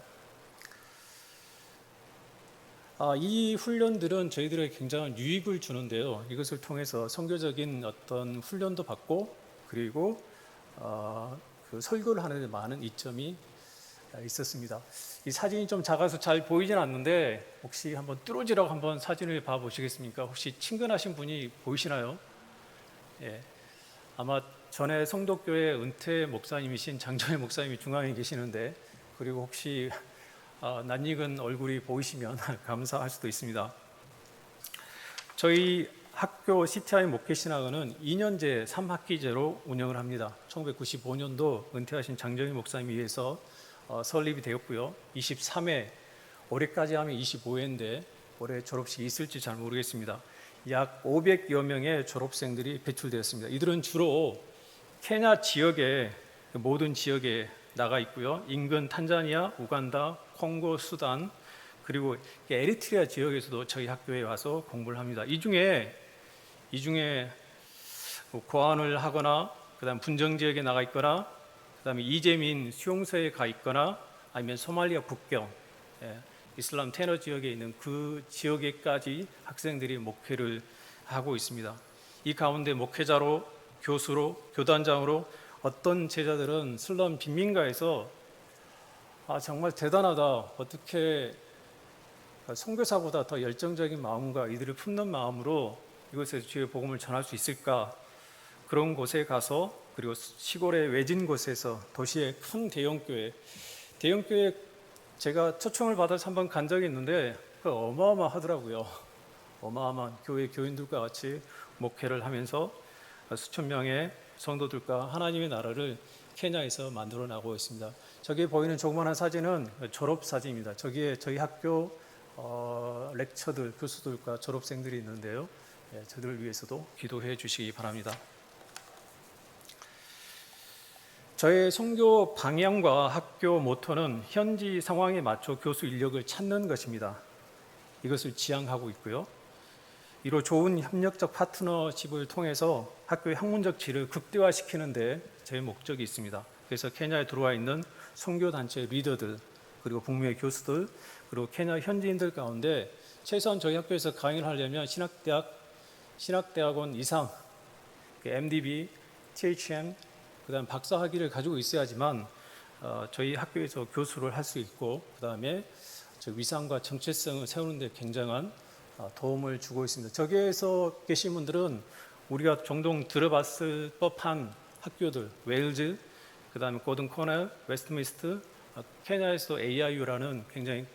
이 훈련들은 저희들에게 굉장한 유익을 주는데요. 이것을 통해서 선교적인 어떤 훈련도 받고, 그리고 그 설교를 하는 데 많은 이점이 있었습니다. 이 사진이 좀 작아서 잘 보이진 않는데 혹시 한번 뚫어지라고 한번 사진을 봐 보시겠습니까? 혹시 친근하신 분이 보이시나요? 예. 아마 전에 성덕교회 은퇴 목사님이신 장정혜 목사님이 중앙에 계시는데, 그리고 혹시 낯익은 얼굴이 보이시면 감사할 수도 있습니다. 저희 학교 CTI 목회신학원은 2년제 3학기제로 운영을 합니다. 1995년도 은퇴하신 장정희 목사님에 의해서 설립이 되었고요. 23회, 올해까지 하면 25회인데 올해 졸업식이 있을지 잘 모르겠습니다. 약 500여 명의 졸업생들이 배출되었습니다. 이들은 주로 케냐 지역의 모든 지역에 나가 있고요. 인근 탄자니아, 우간다, 콩고, 수단, 그리고 에리트리아 지역에서도 저희 학교에 와서 공부를 합니다. 이 중에 고안을 하거나, 그다음 분정 지역에 나가 있거나, 그다음에 이재민 수용소에 가 있거나, 아니면 소말리아 국경, 이슬람 테너 지역에 있는 그 지역에까지 학생들이 목회를 하고 있습니다. 이 가운데 목회자로, 교수로, 교단장으로 어떤 제자들은 슬럼 빈민가에서 정말 대단하다, 어떻게 선교사보다 더 열정적인 마음과 이들을 품는 마음으로 이곳에서 주의 복음을 전할 수 있을까, 그런 곳에 가서, 그리고 시골의 외진 곳에서 도시의 큰 대형교회 제가 초청을 받아서 한번 간 적이 있는데 어마어마하더라고요. 어마어마한 교회 교인들과 같이 목회를 하면서 수천 명의 성도들과 하나님의 나라를 케냐에서 만들어 나가고 있습니다. 저기에 보이는 조그마한 사진은 졸업 사진입니다. 저기에 저희 학교 렉처들, 교수들과 졸업생들이 있는데요. 예, 저들을 위해서도 기도해 주시기 바랍니다. 저의 선교 방향과 학교 모토는 현지 상황에 맞춰 교수 인력을 찾는 것입니다. 이것을 지향하고 있고요. 이로 좋은 협력적 파트너십을 통해서 학교의 학문적 질을 극대화시키는 데 제 목적이 있습니다. 그래서 케냐에 들어와 있는 선교단체 리더들, 그리고 북미의 교수들, 그리고 케냐 현지인들 가운데 최소한 저희 학교에서 강의를 하려면 신학대학원 이상, MDB, THM, 그다음 박사학위를 가지고 있어야지만 저희 학교에서 교수를 할 수 있고, 그다음에 위상과 정체성을 세우는 데 굉장한 도움을 주고 있습니다. 저기에서 계신 분들은 우리가 종종 들어봤을 법한 학교들, 웨일즈, 그다음에 고든 코넬, 웨스트민스터, 케냐에서 AIU라는 굉장히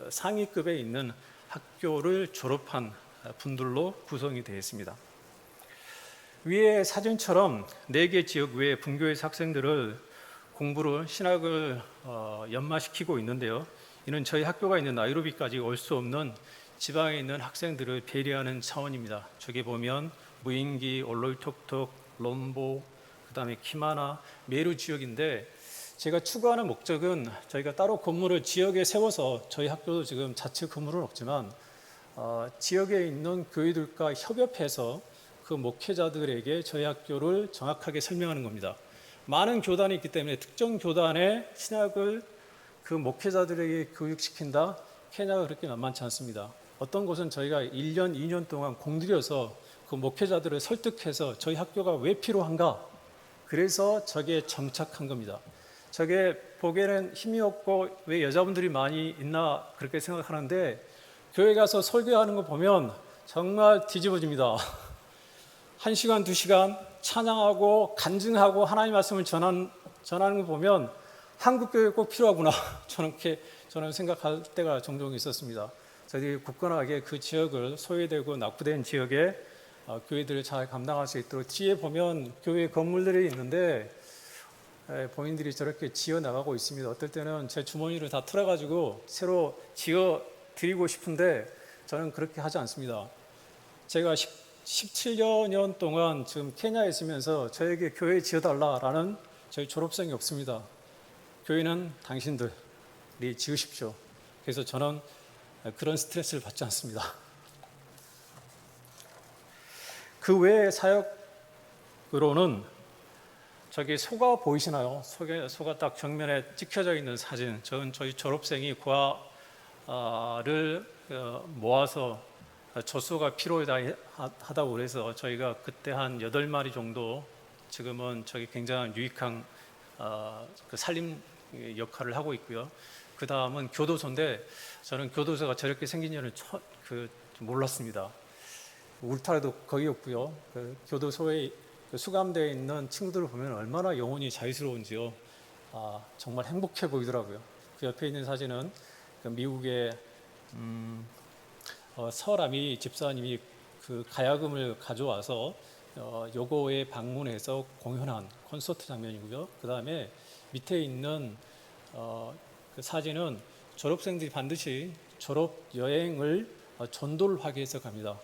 상위급에 있는 학교를 졸업한 분들로 구성이 되어 있습니다. 위의 사진처럼 4개 지역 외에 분교에서 학생들을 공부를 신학을 연마시키고 있는데요. 이는 저희 학교가 있는 나이로비까지 올 수 없는 지방에 있는 학생들을 배려하는 차원입니다. 저기 보면 무인기, 올로이톡톡, 롬보, 그다음에 키마나, 메루 지역인데 제가 추구하는 목적은 저희가 따로 건물을 지역에 세워서 저희 학교도 지금 자체 건물은 없지만 지역에 있는 교회들과 협업해서 그 목회자들에게 저희 학교를 정확하게 설명하는 겁니다. 많은 교단이 있기 때문에 특정 교단의 신학을 그 목회자들에게 교육시킨다? 케냐가 그렇게 만만치 않습니다. 어떤 곳은 저희가 1년, 2년 동안 공들여서 그 목회자들을 설득해서 저희 학교가 왜 필요한가? 그래서 저게 정착한 겁니다. 저게 보기에는 힘이 없고 왜 여자분들이 많이 있나 그렇게 생각하는데 교회 가서 설교하는 거 보면 정말 뒤집어집니다. 1시간, 2시간 찬양하고 간증하고 하나님 말씀을 전하는 거 보면 한국 교회 꼭 필요하구나 저는 생각할 때가 종종 있었습니다. 저희들이 굳건하게 그 지역을 소외되고 낙후된 지역에 교회들을 잘 감당할 수 있도록 뒤에 보면 교회 건물들이 있는데 본인들이 저렇게 지어 나가고 있습니다. 어떨 때는 제 주머니를 다 털어가지고 새로 지어 드리고 싶은데 저는 그렇게 하지 않습니다. 제가 17년 동안 지금 케냐에 있으면서 저에게 교회 지어달라라는 저희 졸업생이 없습니다. 교회는 당신들이 지으십시오. 그래서 저는 그런 스트레스를 받지 않습니다. 그 외의 사역으로는 저기 소가 보이시나요? 소가 딱 정면에 찍혀져 있는 사진. 저는 저희 졸업생이 고아를 모아서 젖소가 필요하다고 그래서 저희가 그때 한 8마리 정도, 지금은 저기 굉장한 유익한 그 살림 역할을 하고 있고요. 그 다음은 교도소인데 저는 교도소가 저렇게 생긴 줄은 몰랐습니다. 울타리도 거의 없고요. 그 교도소에 수감되어 있는 친구들을 보면 얼마나 영혼이 자유스러운지요. 정말 행복해 보이더라고요. 그 옆에 있는 사진은 그 미국의 서라미 집사님이 그 가야금을 가져와서 요거에 방문해서 공연한 콘서트 장면이고요. 그 다음에 밑에 있는 그 사진은 졸업생들이 반드시 졸업 여행을 전도를 하기 위해서 갑니다.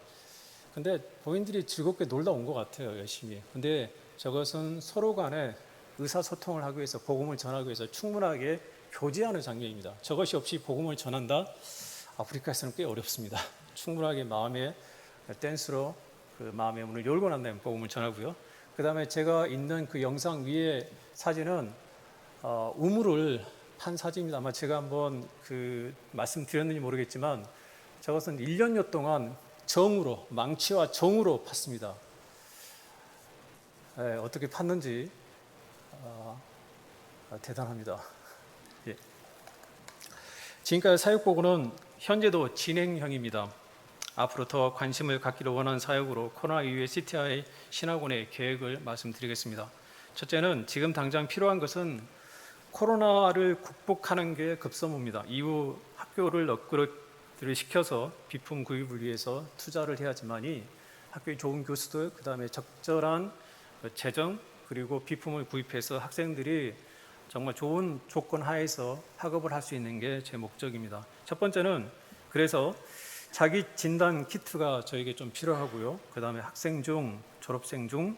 근데 본인들이 즐겁게 놀다 온 것 같아요, 열심히. 근데 저것은 서로 간에 의사소통을 하기 위해서, 복음을 전하기 위해서 충분하게 교제하는 장면입니다. 저것이 없이 복음을 전한다? 아프리카에서는 꽤 어렵습니다. 충분하게 마음의 댄스로 그 마음의 문을 열고 난 다음에 복음을 전하고요. 그 다음에 제가 있는 그 영상 위에 사진은 우물을 판 사진입니다. 아마 제가 한번 그 말씀드렸는지 모르겠지만 저것은 1년여 동안 정으로, 망치와 정으로 팠습니다. 어떻게 팠는지 대단합니다. 예. 지금까지 사역보고는 현재도 진행형입니다. 앞으로 더 관심을 갖기를 원하는 사역으로 코로나 이후의 CTI 신학원의 계획을 말씀드리겠습니다. 첫째는 지금 당장 필요한 것은 코로나를 국복하는 게 급선무입니다. 이후 학교를 업그레이드를 시켜서 비품 구입을 위해서 투자를 해야지만이 학교에 좋은 교수들, 그 다음에 적절한 재정, 그리고 비품을 구입해서 학생들이 정말 좋은 조건 하에서 학업을 할 수 있는 게 제 목적입니다. 첫 번째는 그래서 자기 진단 키트가 저에게 좀 필요하고요. 그 다음에 학생 중, 졸업생 중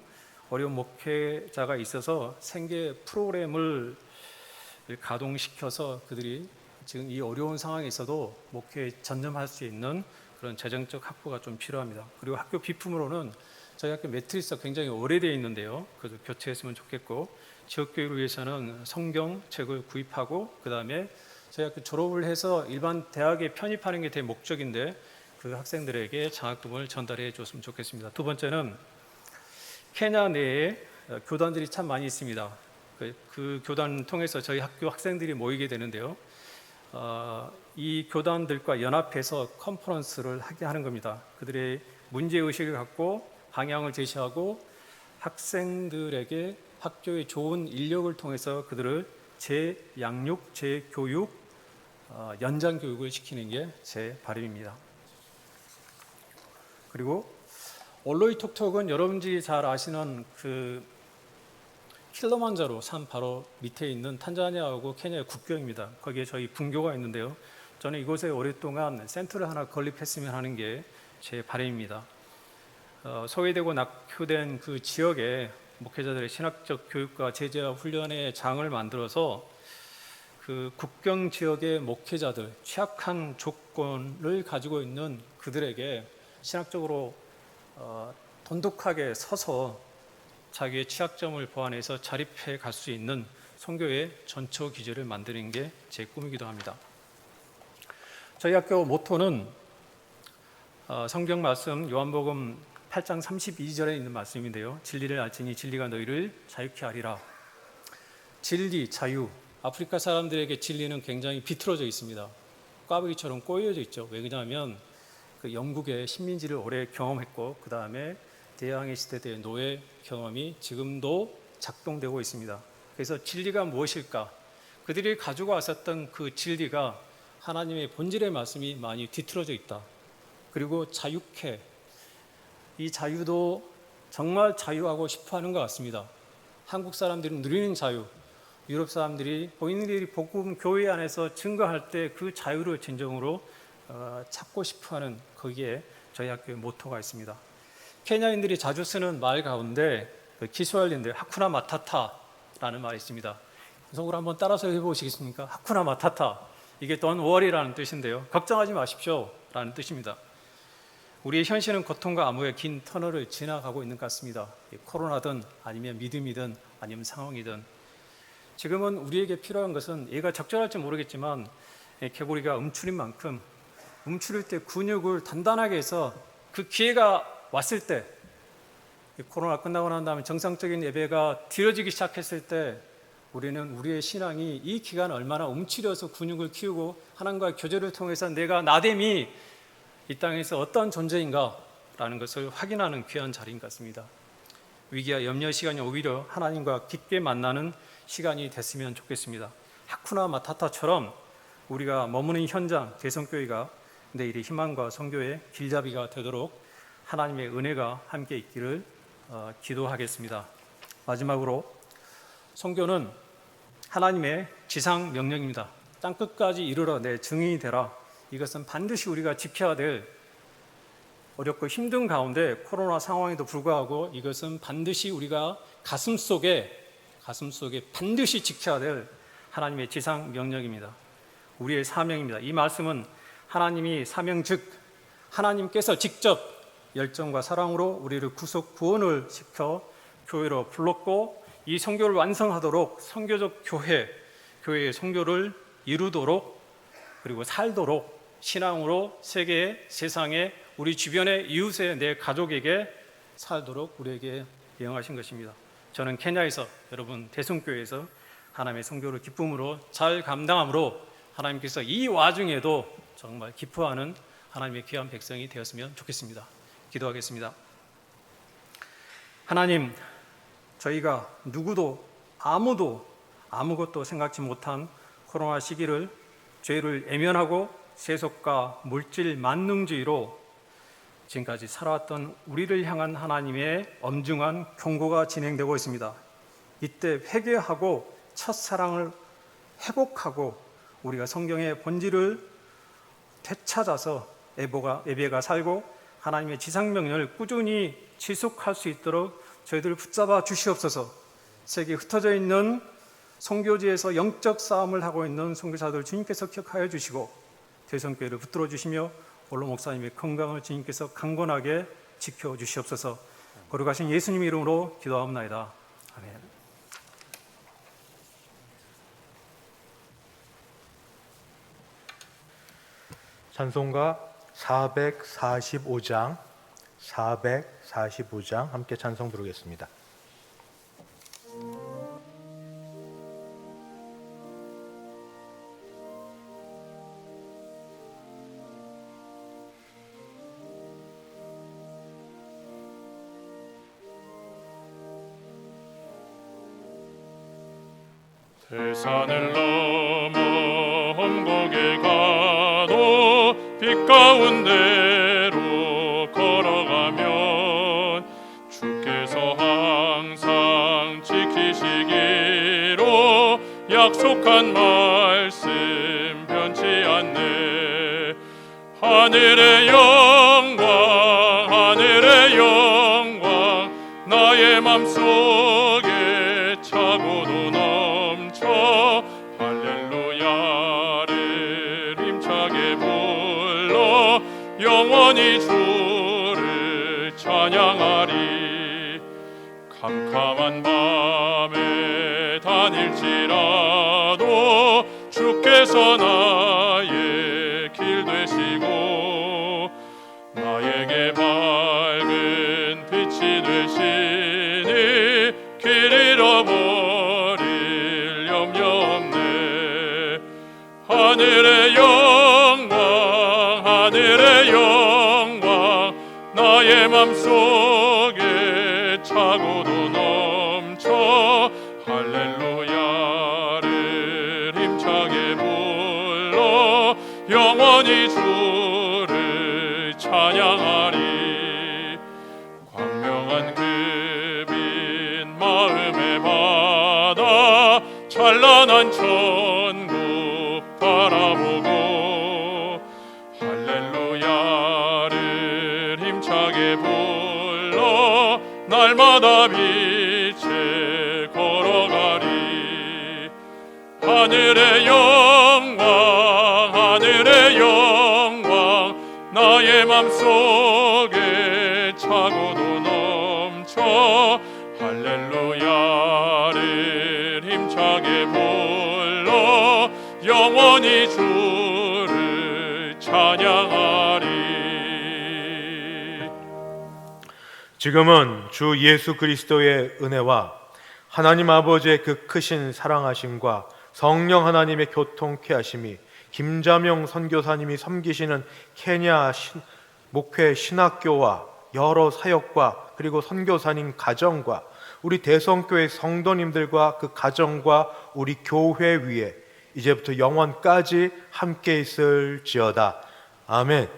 어려운 목회자가 있어서 생계 프로그램을 가동시켜서 그들이 지금 이 어려운 상황에서도 목회에 전념할 수 있는 그런 재정적 확보가 좀 필요합니다. 그리고 학교 비품으로는 저희 학교 매트리스가 굉장히 오래되어 있는데요. 그래서 교체했으면 좋겠고, 지역교육을 위해서는 성경책을 구입하고, 그 다음에 저희 학교 졸업을 해서 일반 대학에 편입하는 게 제 목적인데 그 학생들에게 장학금을 전달해 줬으면 좋겠습니다. 두 번째는 케냐 내에 교단들이 참 많이 있습니다. 그 교단 통해서 저희 학교 학생들이 모이게 되는데요. 이 교단들과 연합해서 컨퍼런스를 하게 하는 겁니다. 그들의 문제의식을 갖고 방향을 제시하고 학생들에게 학교의 좋은 인력을 통해서 그들을 재양육, 재교육, 연장 교육을 시키는 게 제 바람입니다. 그리고 올로이톡톡은 여러분들이 잘 아시는 그 킬리만자로 산 바로 밑에 있는 탄자니아하고 케냐의 국경입니다. 거기에 저희 분교가 있는데요. 저는 이곳에 오랫동안 센터를 하나 건립했으면 하는 게 제 바람입니다. 소외되고 낙후된 그 지역에 목회자들의 신학적 교육과 제자 훈련의 장을 만들어서 그 국경 지역의 목회자들, 취약한 조건을 가지고 있는 그들에게 신학적으로 돈독하게 서서 자기의 취약점을 보완해서 자립해 갈 수 있는 선교의 전초 기제를 만드는 게 제 꿈이기도 합니다. 저희 학교 모토는 성경 말씀 요한복음 8장 32절에 있는 말씀인데요. 진리를 알지니 진리가 너희를 자유케 하리라. 진리, 자유. 아프리카 사람들에게 진리는 굉장히 비틀어져 있습니다. 꽈배기처럼 꼬여져 있죠. 왜냐하면 그 영국의 식민지를 오래 경험했고 그 다음에 대항해 시대 때 노예 경험이 지금도 작동되고 있습니다. 그래서 진리가 무엇일까? 그들이 가지고 왔었던 그 진리가 하나님의 본질의 말씀이 많이 뒤틀어져 있다. 그리고 자유케, 이 자유도 정말 자유하고 싶어하는 것 같습니다. 한국 사람들은 누리는 자유, 유럽 사람들이 본인들이 복음 교회 안에서 증거할 때 그 자유를 진정으로 찾고 싶어하는 거기에 저희 학교의 모토가 있습니다. 케냐인들이 자주 쓰는 말 가운데 키스와일린들 하쿠나 마타타라는 말이 있습니다. 속으로 한번 따라서 해보시겠습니까? 하쿠나 마타타. 이게 Don't worry라는 뜻인데요. 걱정하지 마십시오 라는 뜻입니다. 우리의 현실은 고통과 암흑의 긴 터널을 지나가고 있는 것 같습니다. 코로나든 아니면 믿음이든 아니면 상황이든 지금은 우리에게 필요한 것은 얘가 적절할지 모르겠지만 개구리가 움츠린 만큼 움츠릴 때 근육을 단단하게 해서 그 기회가 왔을 때 코로나 끝나고 난 다음에 정상적인 예배가 드려지기 시작했을 때 우리는 우리의 신앙이 이 기간 얼마나 움츠려서 근육을 키우고 하나님과의 교제를 통해서 내가 나됨이 이 땅에서 어떤 존재인가라는 것을 확인하는 귀한 자리인 것 같습니다. 위기와 염려의 시간이 오히려 하나님과 깊게 만나는 시간이 됐으면 좋겠습니다. 하쿠나 마타타처럼 우리가 머무는 현장 대성교회가 내일의 희망과 선교의 길잡이가 되도록 하나님의 은혜가 함께 있기를 기도하겠습니다. 마지막으로 선교는 하나님의 지상 명령입니다. 땅끝까지 이르러 내 증인이 되라. 이것은 반드시 우리가 지켜야 될 어렵고 힘든 가운데 코로나 상황에도 불구하고 이것은 반드시 우리가 가슴속에 반드시 지켜야 될 하나님의 지상 명령입니다. 우리의 사명입니다. 이 말씀은 하나님이 사명 즉 하나님께서 직접 열정과 사랑으로 우리를 구원을 시켜 교회로 불렀고 이 선교를 완성하도록 선교적 교회의 선교를 이루도록 그리고 살도록 신앙으로 세계 세상에 우리 주변의 이웃의 내 가족에게 살도록 우리에게 명하신 것입니다. 저는 케냐에서 여러분 대성교회에서 하나님의 선교를 기쁨으로 잘 감당함으로 하나님께서 이 와중에도 정말 기뻐하는 하나님의 귀한 백성이 되었으면 좋겠습니다. 기도하겠습니다. 하나님, 저희가 누구도 아무도 아무것도 생각지 못한 코로나 시기를 죄를 애면하고 세속과 물질 만능주의로 지금까지 살아왔던 우리를 향한 하나님의 엄중한 경고가 진행되고 있습니다. 이때 회개하고 첫사랑을 회복하고 우리가 성경의 본질을 되찾아서 예배가 살고 하나님의 지상명령을 꾸준히 지속할 수 있도록 저희들을 붙잡아 주시옵소서. 세계에 흩어져 있는 선교지에서 영적 싸움을 하고 있는 선교사들 주님께서 기억하여 주시고 대성교회를 붙들어 주시며 원로 목사님의 건강을 주님께서 강건하게 지켜 주시옵소서. 거룩하신 예수님 이름으로 기도하옵나이다. 아멘. 찬송가 445장 함께 찬송 부르겠습니다. 대산을 넘어 험곡에 가도 빛 가운데로 걸어가면 주께서 항상 지키시기로 약속한 말씀 변치 않네. 하늘의 영광 나의 맘속에 차고도 넘쳐 할렐루야를 힘차게 불러 영원히 주를 찬양하리. 캄캄한 밤에 다닐지라도 주께서 나의 길 되시고 나에게 밝은 빛이 되시니 길 잃어버릴 염려 없네. 하늘의 영광 나의 맘속에 차고도 넘쳐 할렐루야를 힘차게 불러 영원히 주를 찬양하리. 광명한 그 빛 마음에 받아 찬란한 천국 바라보고 할렐루야를 힘차게 불러 날마다 빛에 걸어가리. 하늘의 영광 나의 맘속에 차고도 넘쳐 할렐루야를 힘차게 불러 영원히 주를 찬양하리. 지금은 주 예수 그리스도의 은혜와 하나님 아버지의 그 크신 사랑하심과 성령 하나님의 교통케 하심이 김자명 선교사님이 섬기시는 케냐 목회 신학교와 여러 사역과 그리고 선교사님 가정과 우리 대성교회 성도님들과 그 가정과 우리 교회 위에 이제부터 영원까지 함께 있을지어다. 아멘.